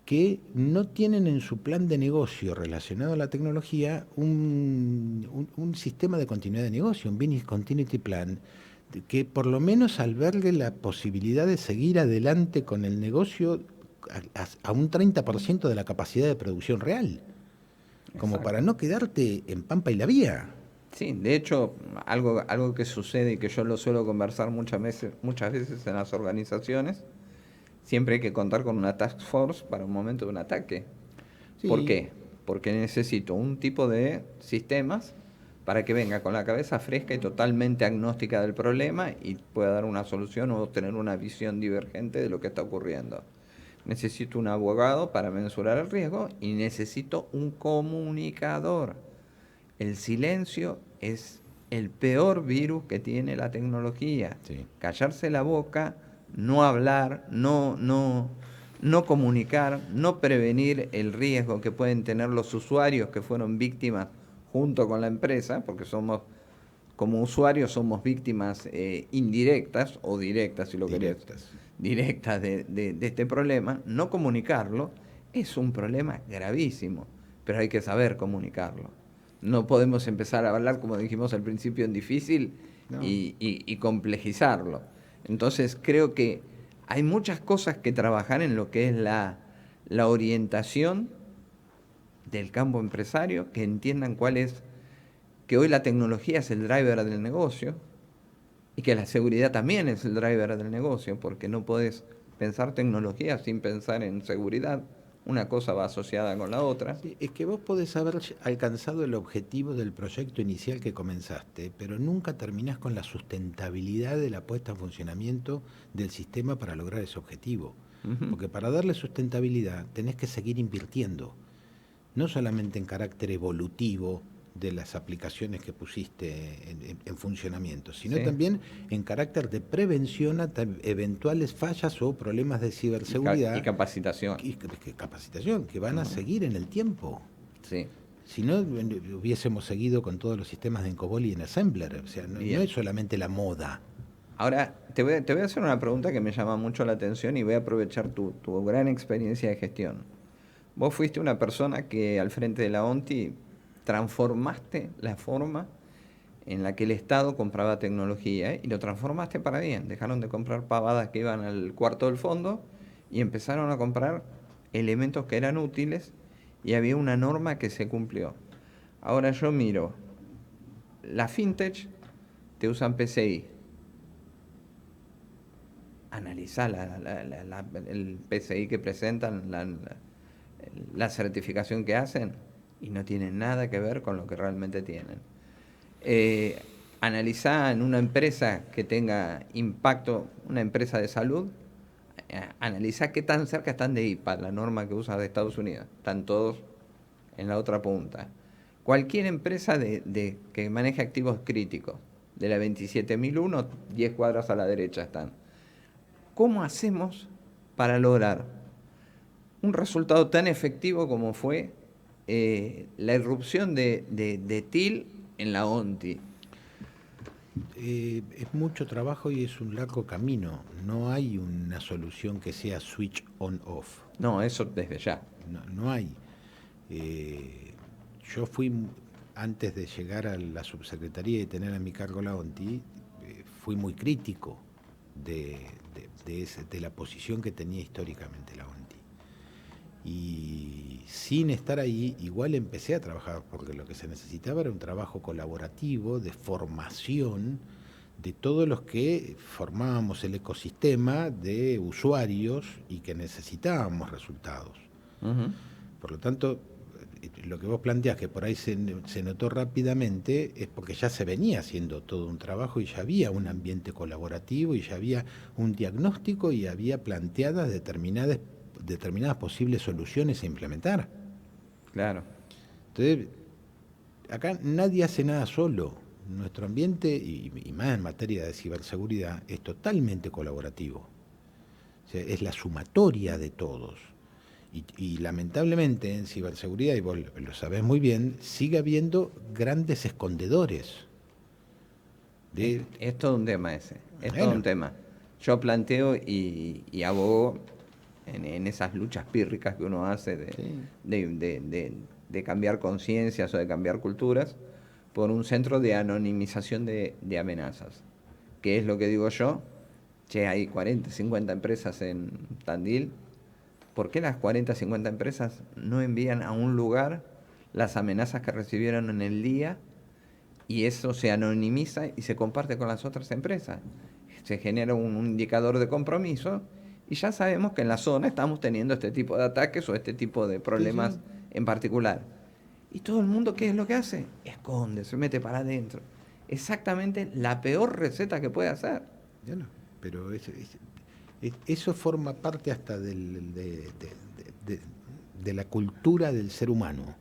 que no tienen en su plan de negocio relacionado a la tecnología un sistema de continuidad de negocio, un Business Continuity Plan, que por lo menos albergue la posibilidad de seguir adelante con el negocio a un 30% de la capacidad de producción real, como Exacto. para no quedarte en Pampa y la Vía. Sí, de hecho, algo que sucede y que yo lo suelo conversar muchas veces en las organizaciones, siempre hay que contar con una task force para un momento de un ataque. ¿Por Sí, qué? Porque necesito un tipo de sistemas para que venga con la cabeza fresca y totalmente agnóstica del problema y pueda dar una solución o tener una visión divergente de lo que está ocurriendo. Necesito un abogado para mensurar el riesgo y necesito un comunicador. El silencio es el peor virus que tiene la tecnología. sí. Callarse la boca, no hablar, no comunicar, no prevenir el riesgo que pueden tener los usuarios que fueron víctimas junto con la empresa, porque somos, como usuarios, somos víctimas indirectas o directas, si lo querés, Directas. directas de este problema. No comunicarlo es un problema gravísimo, pero hay que saber comunicarlo. No podemos empezar a hablar, como dijimos al principio, en difícil No. y complejizarlo. Entonces creo que hay muchas cosas que trabajar en lo que es la orientación del campo empresario, que entiendan cuál es, que hoy la tecnología es el driver del negocio y que la seguridad también es el driver del negocio, porque no podés pensar tecnología sin pensar en seguridad. Una cosa va asociada con la otra. Sí, es que vos podés haber alcanzado el objetivo del proyecto inicial que comenzaste, pero nunca terminás con la sustentabilidad de la puesta en funcionamiento del sistema para lograr ese objetivo. Ujú. Porque para darle sustentabilidad tenés que seguir invirtiendo, no solamente en carácter evolutivo de las aplicaciones que pusiste en funcionamiento, sino Sí. también en carácter de prevención a eventuales fallas o problemas de Y ciberseguridad capacitación. y capacitación que van a seguir en el tiempo. Sí. Si no, hubiésemos seguido con todos los sistemas de Encobol y en Assembler. O sea, no Bien. es solamente la moda. Ahora, te voy a hacer una pregunta que me llama mucho la atención y voy a aprovechar tu gran experiencia de gestión. Vos fuiste una persona que al frente de la ONTI transformaste la forma en la que el Estado compraba tecnología, ¿eh? Y lo transformaste para bien. Dejaron de comprar pavadas que iban al cuarto del fondo y empezaron a comprar elementos que eran útiles y había una norma que se cumplió. Ahora yo miro, la fintech te usan PCI. Analizá el PCI que presentan, la certificación que hacen y no tienen nada que ver con lo que realmente tienen. Analizá en una empresa que tenga impacto, una empresa de salud, analizá qué tan cerca están de IPA, la norma que usa de Estados Unidos. Están todos en la otra punta. Cualquier empresa que maneje activos críticos, de la 27.001, 10 cuadras a la derecha están. ¿Cómo hacemos para lograr un resultado tan efectivo como fue la irrupción de TIL en la ONTI? Es mucho trabajo y es un largo camino. No hay una solución que sea switch on-off. No, eso desde ya. No hay. Yo fui, antes de llegar a la subsecretaría y tener a mi cargo la ONTI, fui muy crítico de la posición que tenía históricamente la ONTI. Y sin estar ahí, igual empecé a trabajar, porque lo que se necesitaba era un trabajo colaborativo de formación de todos los que formábamos el ecosistema de usuarios y que necesitábamos resultados. Ujú. Por lo tanto, lo que vos planteás, que por ahí se notó rápidamente, es porque ya se venía haciendo todo un trabajo y ya había un ambiente colaborativo y ya había un diagnóstico y había planteadas determinadas posibles soluciones a implementar. Claro. Entonces, acá nadie hace nada solo. Nuestro ambiente, y más en materia de ciberseguridad, es totalmente colaborativo. O sea, es la sumatoria de todos. Y lamentablemente en ciberseguridad, y vos lo sabés muy bien, sigue habiendo grandes escondedores. Es todo un tema ese, es todo Bueno, un tema. Yo planteo y abogo en esas luchas pírricas que uno hace sí, de cambiar conciencias o de cambiar culturas por un centro de anonimización de amenazas. ¿Qué es lo que digo yo? Che, hay 40, 50 empresas en Tandil. ¿Por qué las 40, 50 empresas no envían a un lugar las amenazas que recibieron en el día y eso se anonimiza y se comparte con las otras empresas? Se genera un indicador de compromiso y ya sabemos que en la zona estamos teniendo este tipo de ataques o este tipo de sí, problemas sí. en particular. ¿Y todo el mundo qué es lo que hace? Esconde, se mete para adentro. Exactamente la peor receta que puede hacer. Bueno, pero eso forma parte hasta de- de la cultura del ser humano,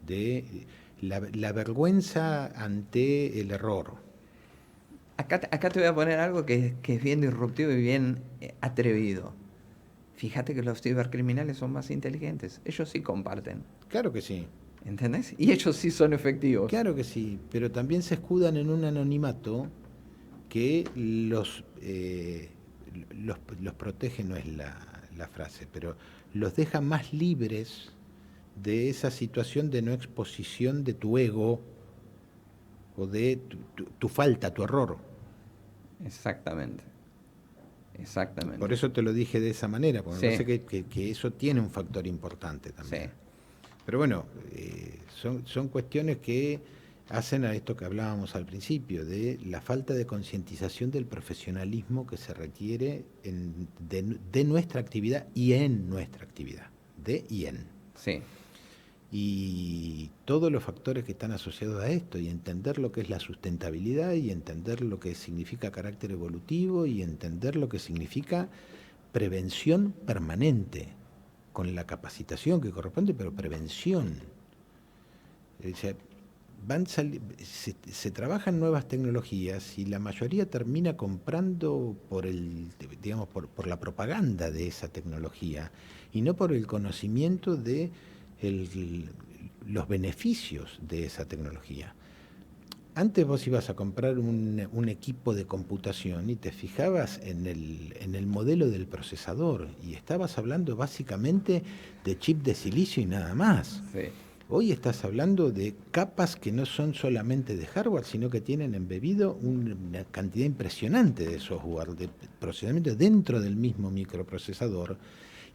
de la vergüenza ante el error. Acá te voy a poner algo que es bien disruptivo y bien atrevido. Fíjate que los cibercriminales son más inteligentes. Ellos sí comparten. Claro que sí. ¿Entendés? Y ellos sí son efectivos. Claro que sí, pero también se escudan en un anonimato que los protege, no es la frase, pero los deja más libres de esa situación de no exposición de tu ego o de tu falta, tu error. Exactamente. Por Exactamente. eso te lo dije de esa manera, porque me Sí, parece que eso tiene un factor importante sí. también. Pero bueno, son cuestiones que hacen a esto que hablábamos al principio, de la falta de concientización del profesionalismo que se requiere de nuestra actividad y en nuestra actividad, de y en. Sí. Y todos los factores que están asociados a esto, y entender lo que es la sustentabilidad, y entender lo que significa carácter evolutivo, y entender lo que significa prevención permanente, con la capacitación que corresponde, pero prevención. O sea, se trabajan nuevas tecnologías y la mayoría termina comprando digamos, por la propaganda de esa tecnología y no por el conocimiento de los beneficios de esa tecnología. Antes vos ibas a comprar un equipo de computación y te fijabas en el modelo del procesador y estabas hablando básicamente de chip de silicio y nada más. Sí. Hoy estás hablando de capas que no son solamente de hardware, sino que tienen embebido una cantidad impresionante de software, de procesamiento dentro del mismo microprocesador,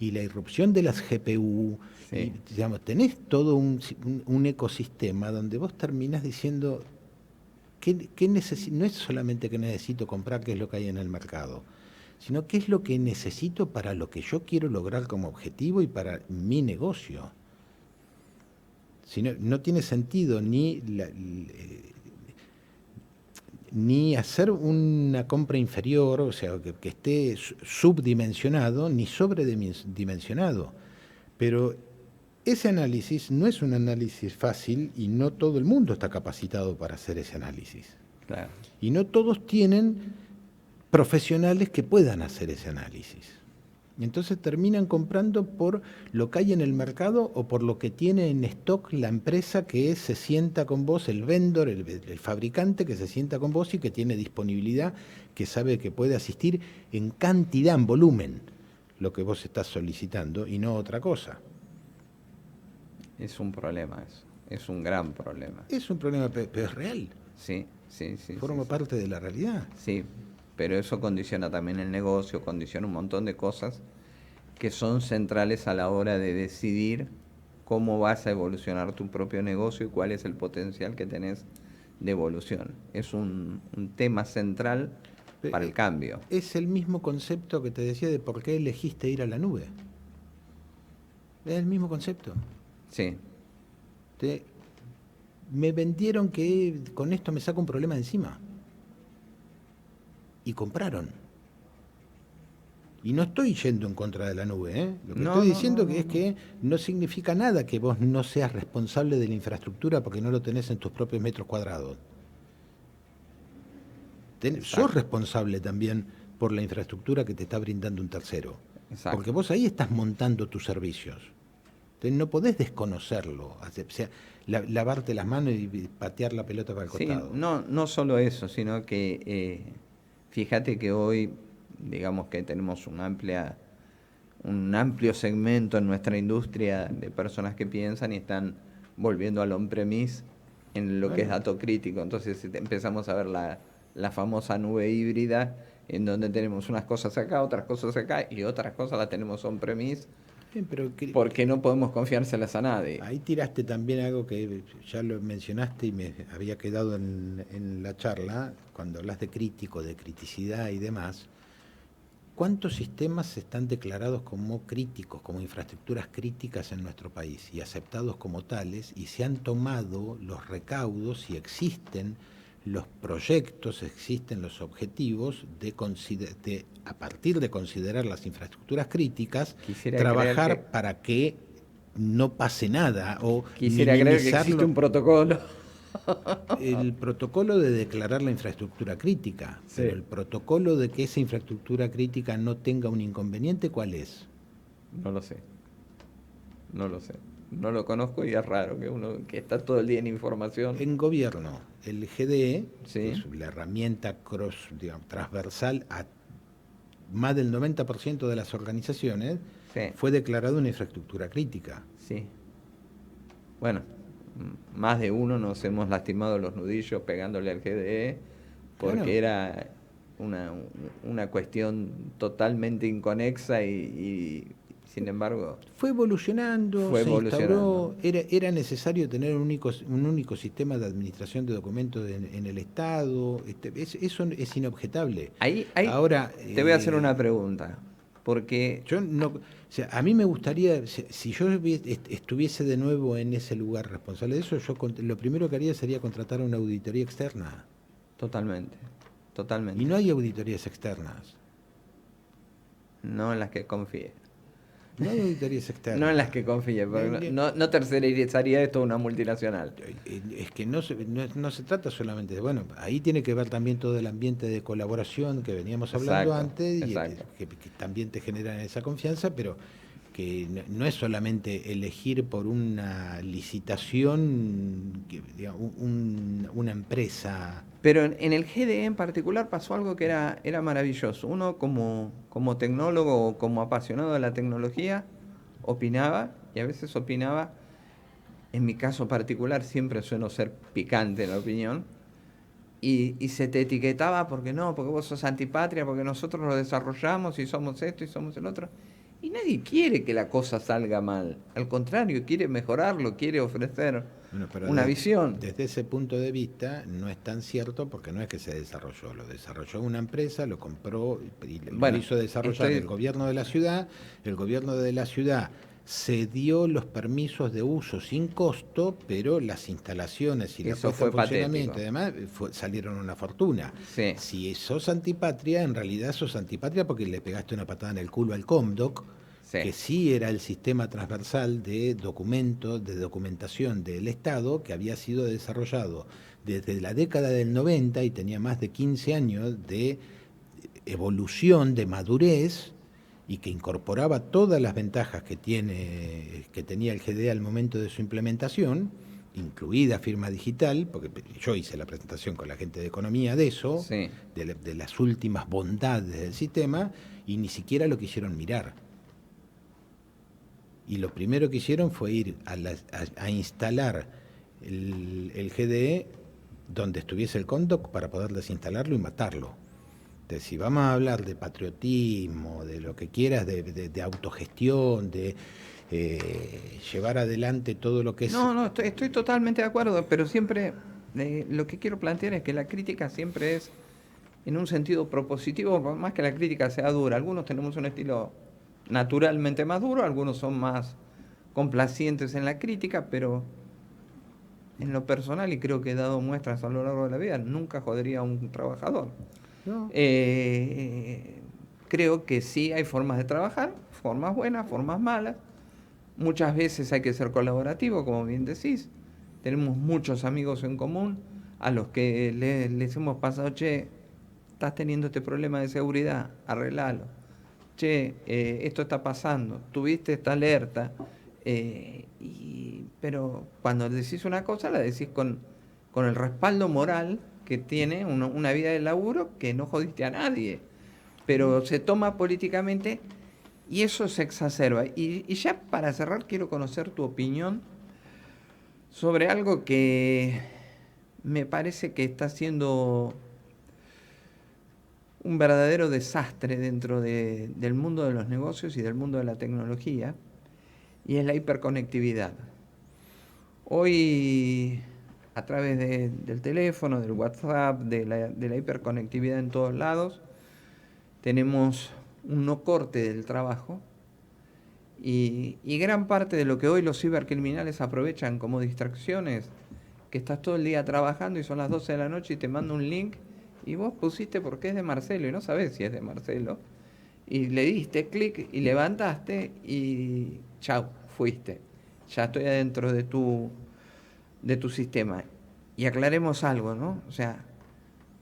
y la irrupción de las GPU, y Sí. digamos, tenés todo un ecosistema donde vos terminás diciendo, no es solamente que necesito comprar qué es lo que hay en el mercado, sino qué es lo que necesito para lo que yo quiero lograr como objetivo y para mi negocio. Si no, no tiene sentido ni hacer una compra inferior, o sea, que esté subdimensionado, ni sobredimensionado. Pero ese análisis no es un análisis fácil y no todo el mundo está capacitado para hacer ese análisis. Claro. Y no todos tienen profesionales que puedan hacer ese análisis. Entonces terminan comprando por lo que hay en el mercado o por lo que tiene en stock la empresa que se sienta con vos, el vendor, el fabricante que se sienta con vos y que tiene disponibilidad, que sabe que puede asistir en cantidad, en volumen, lo que vos estás solicitando y no otra cosa. Es un problema eso. Es un gran problema. Es un problema, pero es real, Sí, sí, sí, sí, forma sí. parte de la realidad. Sí, pero eso condiciona también el negocio, condiciona un montón de cosas que son centrales a la hora de decidir cómo vas a evolucionar tu propio negocio y cuál es el potencial que tenés de evolución. Es un tema central para el cambio. Es el mismo concepto que te decía de por qué elegiste ir a la nube. Es el mismo concepto. Sí, Me vendieron que con esto me saco un problema de encima. Y compraron. Y no estoy yendo en contra de la nube, ¿eh? Lo que estoy diciendo es que no significa nada que vos no seas responsable de la infraestructura porque no lo tenés en tus propios metros cuadrados. Sos responsable también por la infraestructura que te está brindando un tercero. Exacto. Porque vos ahí estás montando tus servicios. Entonces no podés desconocerlo, o sea, lavarte las manos y patear la pelota para el costado. Sí, no solo eso, sino que fíjate que hoy, digamos que tenemos un amplio segmento en nuestra industria de personas que piensan y están volviendo al on-premise en lo que es dato crítico. Entonces empezamos a ver la famosa nube híbrida, en donde tenemos unas cosas acá, otras cosas acá, y otras cosas las tenemos on-premise, porque no podemos confiárselas a nadie. Ahí tiraste también algo que ya lo mencionaste y me había quedado en la charla, cuando hablas de crítico, de criticidad y demás. ¿Cuántos sistemas están declarados como críticos, como infraestructuras críticas en nuestro país y aceptados como tales, y se han tomado los recaudos y existen los proyectos, existen los objetivos de a partir de considerar las infraestructuras críticas, trabajar para que no pase nada o quisiera creer que existe un protocolo. El protocolo de declarar la infraestructura crítica, sí. Pero el protocolo de que esa infraestructura crítica no tenga un inconveniente, ¿cuál es? No lo sé. No lo conozco y es raro que uno que está todo el día en información. En gobierno, el GDE, sí. Que es la herramienta transversal a más del 90% de las organizaciones, sí. Fue declarado una infraestructura crítica. Sí. Bueno, más de uno nos hemos lastimado los nudillos pegándole al GDE porque era una cuestión totalmente inconexa y sin embargo fue evolucionando, instauró, era necesario tener un único sistema de administración de documentos en el Estado. Eso es inobjetable. Ahí ahora te voy a hacer una pregunta, porque yo no, o sea, a mí me gustaría, si yo estuviese de nuevo en ese lugar responsable de eso, yo lo primero que haría sería contratar una auditoría externa. Totalmente. Y no hay auditorías externas. No en las que confíe. No hay auditorías externas. No en las que confíe, porque no tercerizaría esto a una multinacional. Es que no se trata solamente de, bueno, ahí tiene que ver también todo el ambiente de colaboración que veníamos hablando antes, y que también te generan esa confianza, pero que no es solamente elegir por una licitación, digamos, una empresa. Pero en el GDE en particular pasó algo que era maravilloso. Uno como tecnólogo o como apasionado de la tecnología opinaba, y a veces opinaba, en mi caso particular siempre suelo ser picante en la opinión, y se te etiquetaba porque vos sos antipatria, porque nosotros lo desarrollamos y somos esto y somos el otro. Y nadie quiere que la cosa salga mal. Al contrario, quiere mejorarlo, quiere ofrecer una visión. Desde ese punto de vista no es tan cierto, porque no es que se desarrolló. Lo desarrolló una empresa, lo compró y lo hizo desarrollar el gobierno de la ciudad. El gobierno de la ciudad cedió los permisos de uso sin costo, pero las instalaciones y la puesta en funcionamiento y demás salieron una fortuna. Sí. Si sos antipatria, en realidad sos antipatria porque le pegaste una patada en el culo al Comdoc, que sí era el sistema transversal de documentos, de documentación del Estado, que había sido desarrollado desde la década del 90 y tenía más de 15 años de evolución, de madurez, y que incorporaba todas las ventajas que tenía el GDE al momento de su implementación, incluida firma digital, porque yo hice la presentación con la gente de economía de eso, de las últimas bondades del sistema, y ni siquiera lo quisieron mirar. Y lo primero que hicieron fue ir a instalar el GDE donde estuviese el Comdoc para poder desinstalarlo y matarlo. Si vamos a hablar de patriotismo, de lo que quieras, de autogestión, de llevar adelante todo lo que es... No, estoy totalmente de acuerdo, pero siempre lo que quiero plantear es que la crítica siempre es en un sentido propositivo, más que la crítica sea dura. Algunos tenemos un estilo naturalmente más duro, algunos son más complacientes en la crítica, pero en lo personal, y creo que he dado muestras a lo largo de la vida, nunca jodería a un trabajador. No. Creo que sí hay formas de trabajar, formas buenas, formas malas. Muchas veces hay que ser colaborativo, como bien decís. Tenemos muchos amigos en común a los que les hemos pasado, che, estás teniendo este problema de seguridad, arreglalo. Che, esto está pasando, tuviste esta alerta. Pero cuando decís una cosa, la decís con el respaldo moral que tiene una vida de laburo, que no jodiste a nadie. Pero se toma políticamente y eso se exacerba. Y ya para cerrar, quiero conocer tu opinión sobre algo que me parece que está siendo un verdadero desastre dentro del mundo de los negocios y del mundo de la tecnología, y es la hiperconectividad. Hoy, a través del teléfono, del WhatsApp, de la hiperconectividad en todos lados, tenemos un no corte del trabajo y gran parte de lo que hoy los cibercriminales aprovechan como distracciones, que estás todo el día trabajando y son las 12 de la noche y te mando un link y vos pusiste porque es de Marcelo y no sabés si es de Marcelo y le diste clic y levantaste y chau, fuiste. Ya estoy adentro de tu sistema. Y aclaremos algo, ¿no? O sea,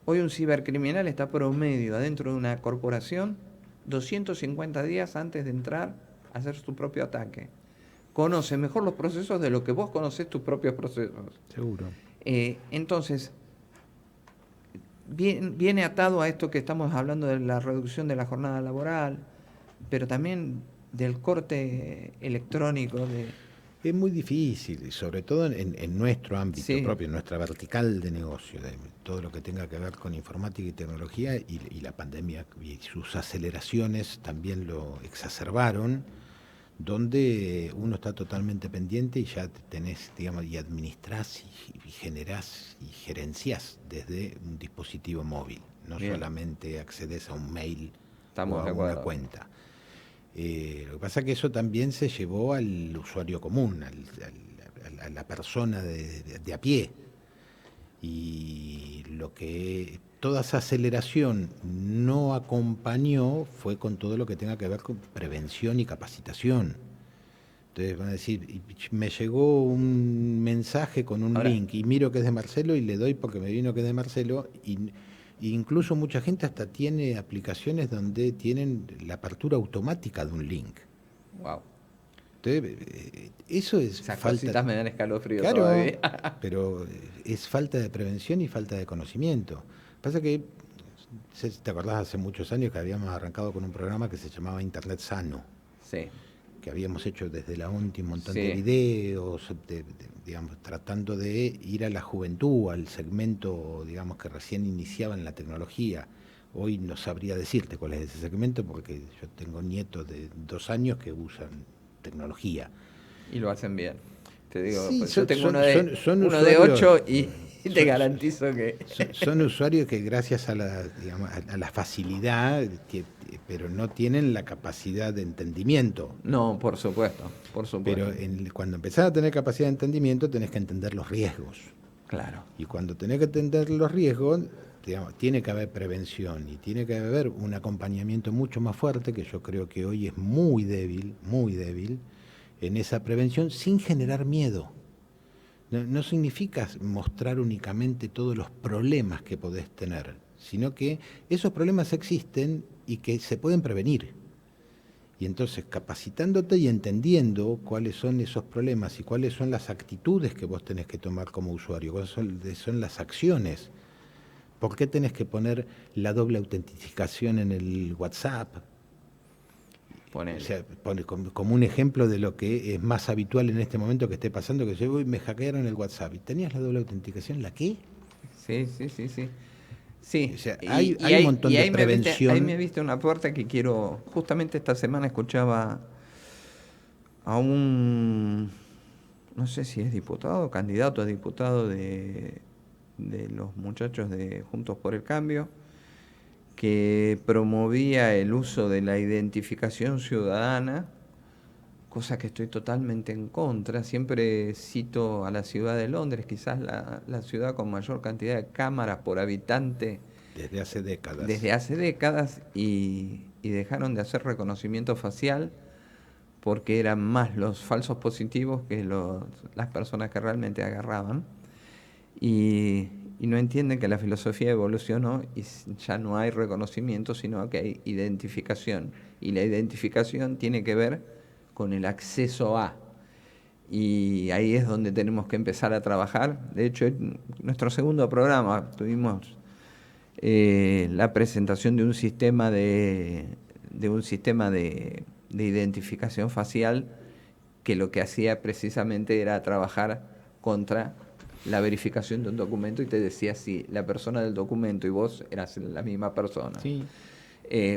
hoy un cibercriminal está promedio adentro de una corporación 250 días antes de entrar a hacer su propio ataque. Conoce mejor los procesos de lo que vos conocés tus propios procesos. Seguro. Entonces, viene atado a esto que estamos hablando de la reducción de la jornada laboral, pero también del corte electrónico. Es muy difícil, y sobre todo en nuestro ámbito Sí, propio, en nuestra vertical de negocio, de todo lo que tenga que ver con informática y tecnología, y la pandemia y sus aceleraciones también lo exacerbaron, donde uno está totalmente pendiente y ya tenés, digamos, y administrás y generás y gerenciás desde un dispositivo móvil, no bien, solamente accedes a un mail o estamos a de una acuerdo. cuenta. Lo que pasa es que eso también se llevó al usuario común, a la persona de a pie. Y lo que toda esa aceleración no acompañó fue con todo lo que tenga que ver con prevención y capacitación. Entonces van a decir, me llegó un mensaje con un Ahora, link y miro que es de Marcelo y le doy porque me vino que es de Marcelo, y incluso mucha gente hasta tiene aplicaciones donde tienen la apertura automática de un link. wow, Entonces, eso es esas falta, cositas me dan escalofrío claro, todavía. pero es falta de prevención y falta de conocimiento. Pasa que, ¿te acordás hace muchos años que habíamos arrancado con un programa que se llamaba Internet Sano? Sí, Que habíamos hecho desde la ONTI un montón de sí, videos, digamos, tratando de ir a la juventud, al segmento, digamos, que recién iniciaba en la tecnología. Hoy no sabría decirte cuál es ese segmento porque yo tengo nietos de 2 años que usan tecnología. y lo hacen bien. Te digo, Sí, pues yo tengo son uno de usuarios, 8 y te son, garantizo que... son usuarios que gracias a la, digamos, a la facilidad, pero no tienen la capacidad de entendimiento. No, por supuesto, por Pero supuesto. cuando empezás a tener capacidad de entendimiento, tenés que entender los riesgos. Claro. Y cuando tenés que entender los riesgos, digamos, tiene que haber prevención y tiene que haber un acompañamiento mucho más fuerte, que yo creo que hoy es muy débil, en esa prevención sin generar miedo. No significa mostrar únicamente todos los problemas que podés tener, sino que esos problemas existen y que se pueden prevenir. Y entonces capacitándote y entendiendo cuáles son esos problemas y cuáles son las actitudes que vos tenés que tomar como usuario, cuáles son las acciones. ¿Por qué tenés que poner la doble autentificación en el WhatsApp? O Ponele. sea, como un ejemplo de lo que es más habitual en este momento que esté pasando, que yo me hackearon el WhatsApp. ¿Y tenías la doble autenticación? ¿La qué? Sí, sí, sí, sí. O Sí, sea, hay un montón de ahí me prevención. viste una puerta que quiero. Justamente esta semana escuchaba a un, no sé si es diputado o candidato a diputado de los muchachos de Juntos por el Cambio, que promovía el uso de la identificación ciudadana cosa que estoy totalmente en contra. Siempre cito a la ciudad de Londres, quizás la ciudad con mayor cantidad de cámaras por habitante Desde hace décadas. desde hace décadas, y dejaron de hacer reconocimiento facial porque eran más los falsos positivos que las personas que realmente agarraban. Y no entienden que la filosofía evolucionó y ya no hay reconocimiento, sino que hay identificación. Y la identificación tiene que ver con el acceso a. Y ahí es donde tenemos que empezar a trabajar. De hecho, en nuestro segundo programa tuvimos la presentación de un sistema de identificación facial que lo que hacía precisamente era trabajar contra la verificación de un documento y te decía si la persona del documento y vos eras la misma persona. Sí.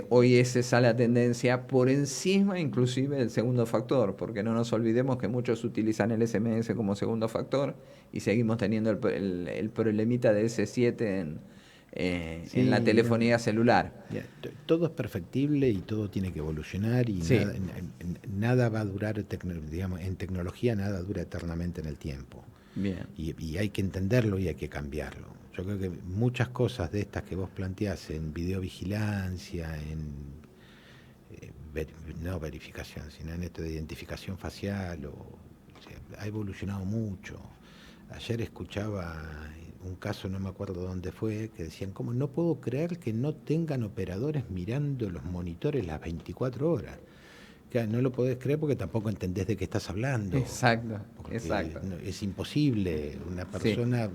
Hoy es esa la tendencia por encima inclusive del segundo factor, porque no nos olvidemos que muchos utilizan el SMS como segundo factor y seguimos teniendo el problemita de S7 en la telefonía celular. Todo es perfectible y todo tiene que evolucionar y Sí. nada va a durar, digamos, en tecnología nada dura eternamente en el tiempo. Bien. Y hay que entenderlo y hay que cambiarlo. Yo creo que muchas cosas de estas que vos planteás en videovigilancia, no verificación, sino en esto de identificación facial, ha evolucionado mucho. Ayer escuchaba un caso, no me acuerdo dónde fue, que decían, ¿cómo no puedo creer que no tengan operadores mirando los monitores las 24 horas? Claro, no lo podés creer porque tampoco entendés de qué estás hablando. Exacto, Porque exacto. es imposible, una persona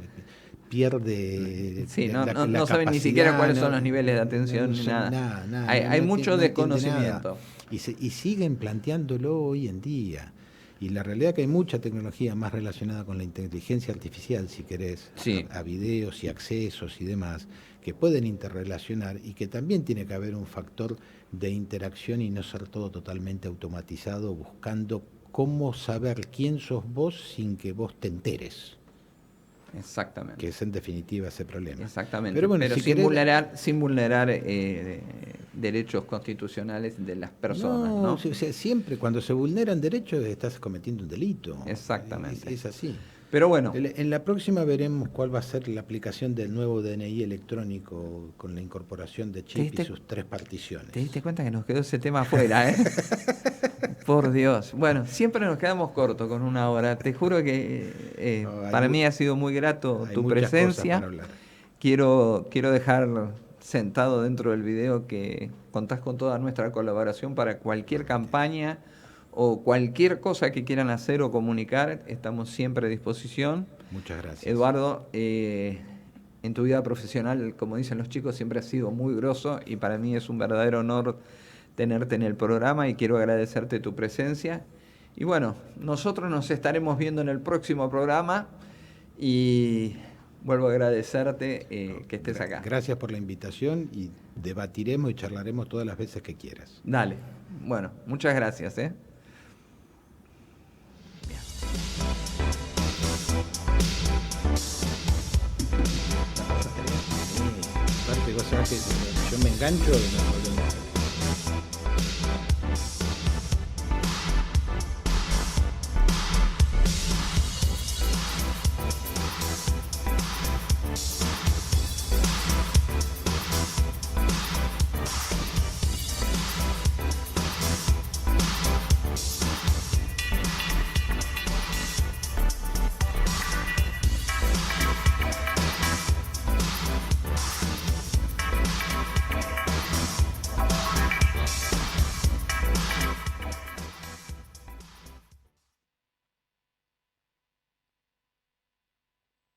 pierde Sí, la no saben ni siquiera cuáles son los niveles de atención ni saben nada. Hay mucho no entiende desconocimiento. nada. Y siguen planteándolo hoy en día. Y la realidad es que hay mucha tecnología más relacionada con la inteligencia artificial, si querés, Sí. a videos y accesos y demás, que pueden interrelacionar y que también tiene que haber un factor de interacción y no ser todo totalmente automatizado, buscando cómo saber quién sos vos sin que vos te enteres. Exactamente. Que es en definitiva ese problema. Exactamente. Pero, bueno, si sin vulnerar derechos constitucionales de las personas, ¿no? O sea, siempre cuando se vulneran derechos estás cometiendo un delito. Exactamente. Es así. Pero bueno. En la próxima veremos cuál va a ser la aplicación del nuevo DNI electrónico con la incorporación de chip y sus 3 particiones. ¿Te diste cuenta que nos quedó ese tema afuera, Por Dios. Bueno, siempre nos quedamos cortos con una hora. Te juro que para mí ha sido muy grato tu presencia. Quiero dejar sentado dentro del video que contás con toda nuestra colaboración para cualquier campaña o cualquier cosa que quieran hacer o comunicar. Estamos siempre a disposición. Muchas gracias. Eduardo, en tu vida profesional, como dicen los chicos, siempre has sido muy grosso y para mí es un verdadero honor tenerte en el programa y quiero agradecerte tu presencia. Y bueno, nosotros nos estaremos viendo en el próximo programa y vuelvo a agradecerte que estés acá. Gracias por la invitación y debatiremos y charlaremos todas las veces que quieras. Dale. Bueno, muchas gracias, Aparte, vos sabés que yo me engancho y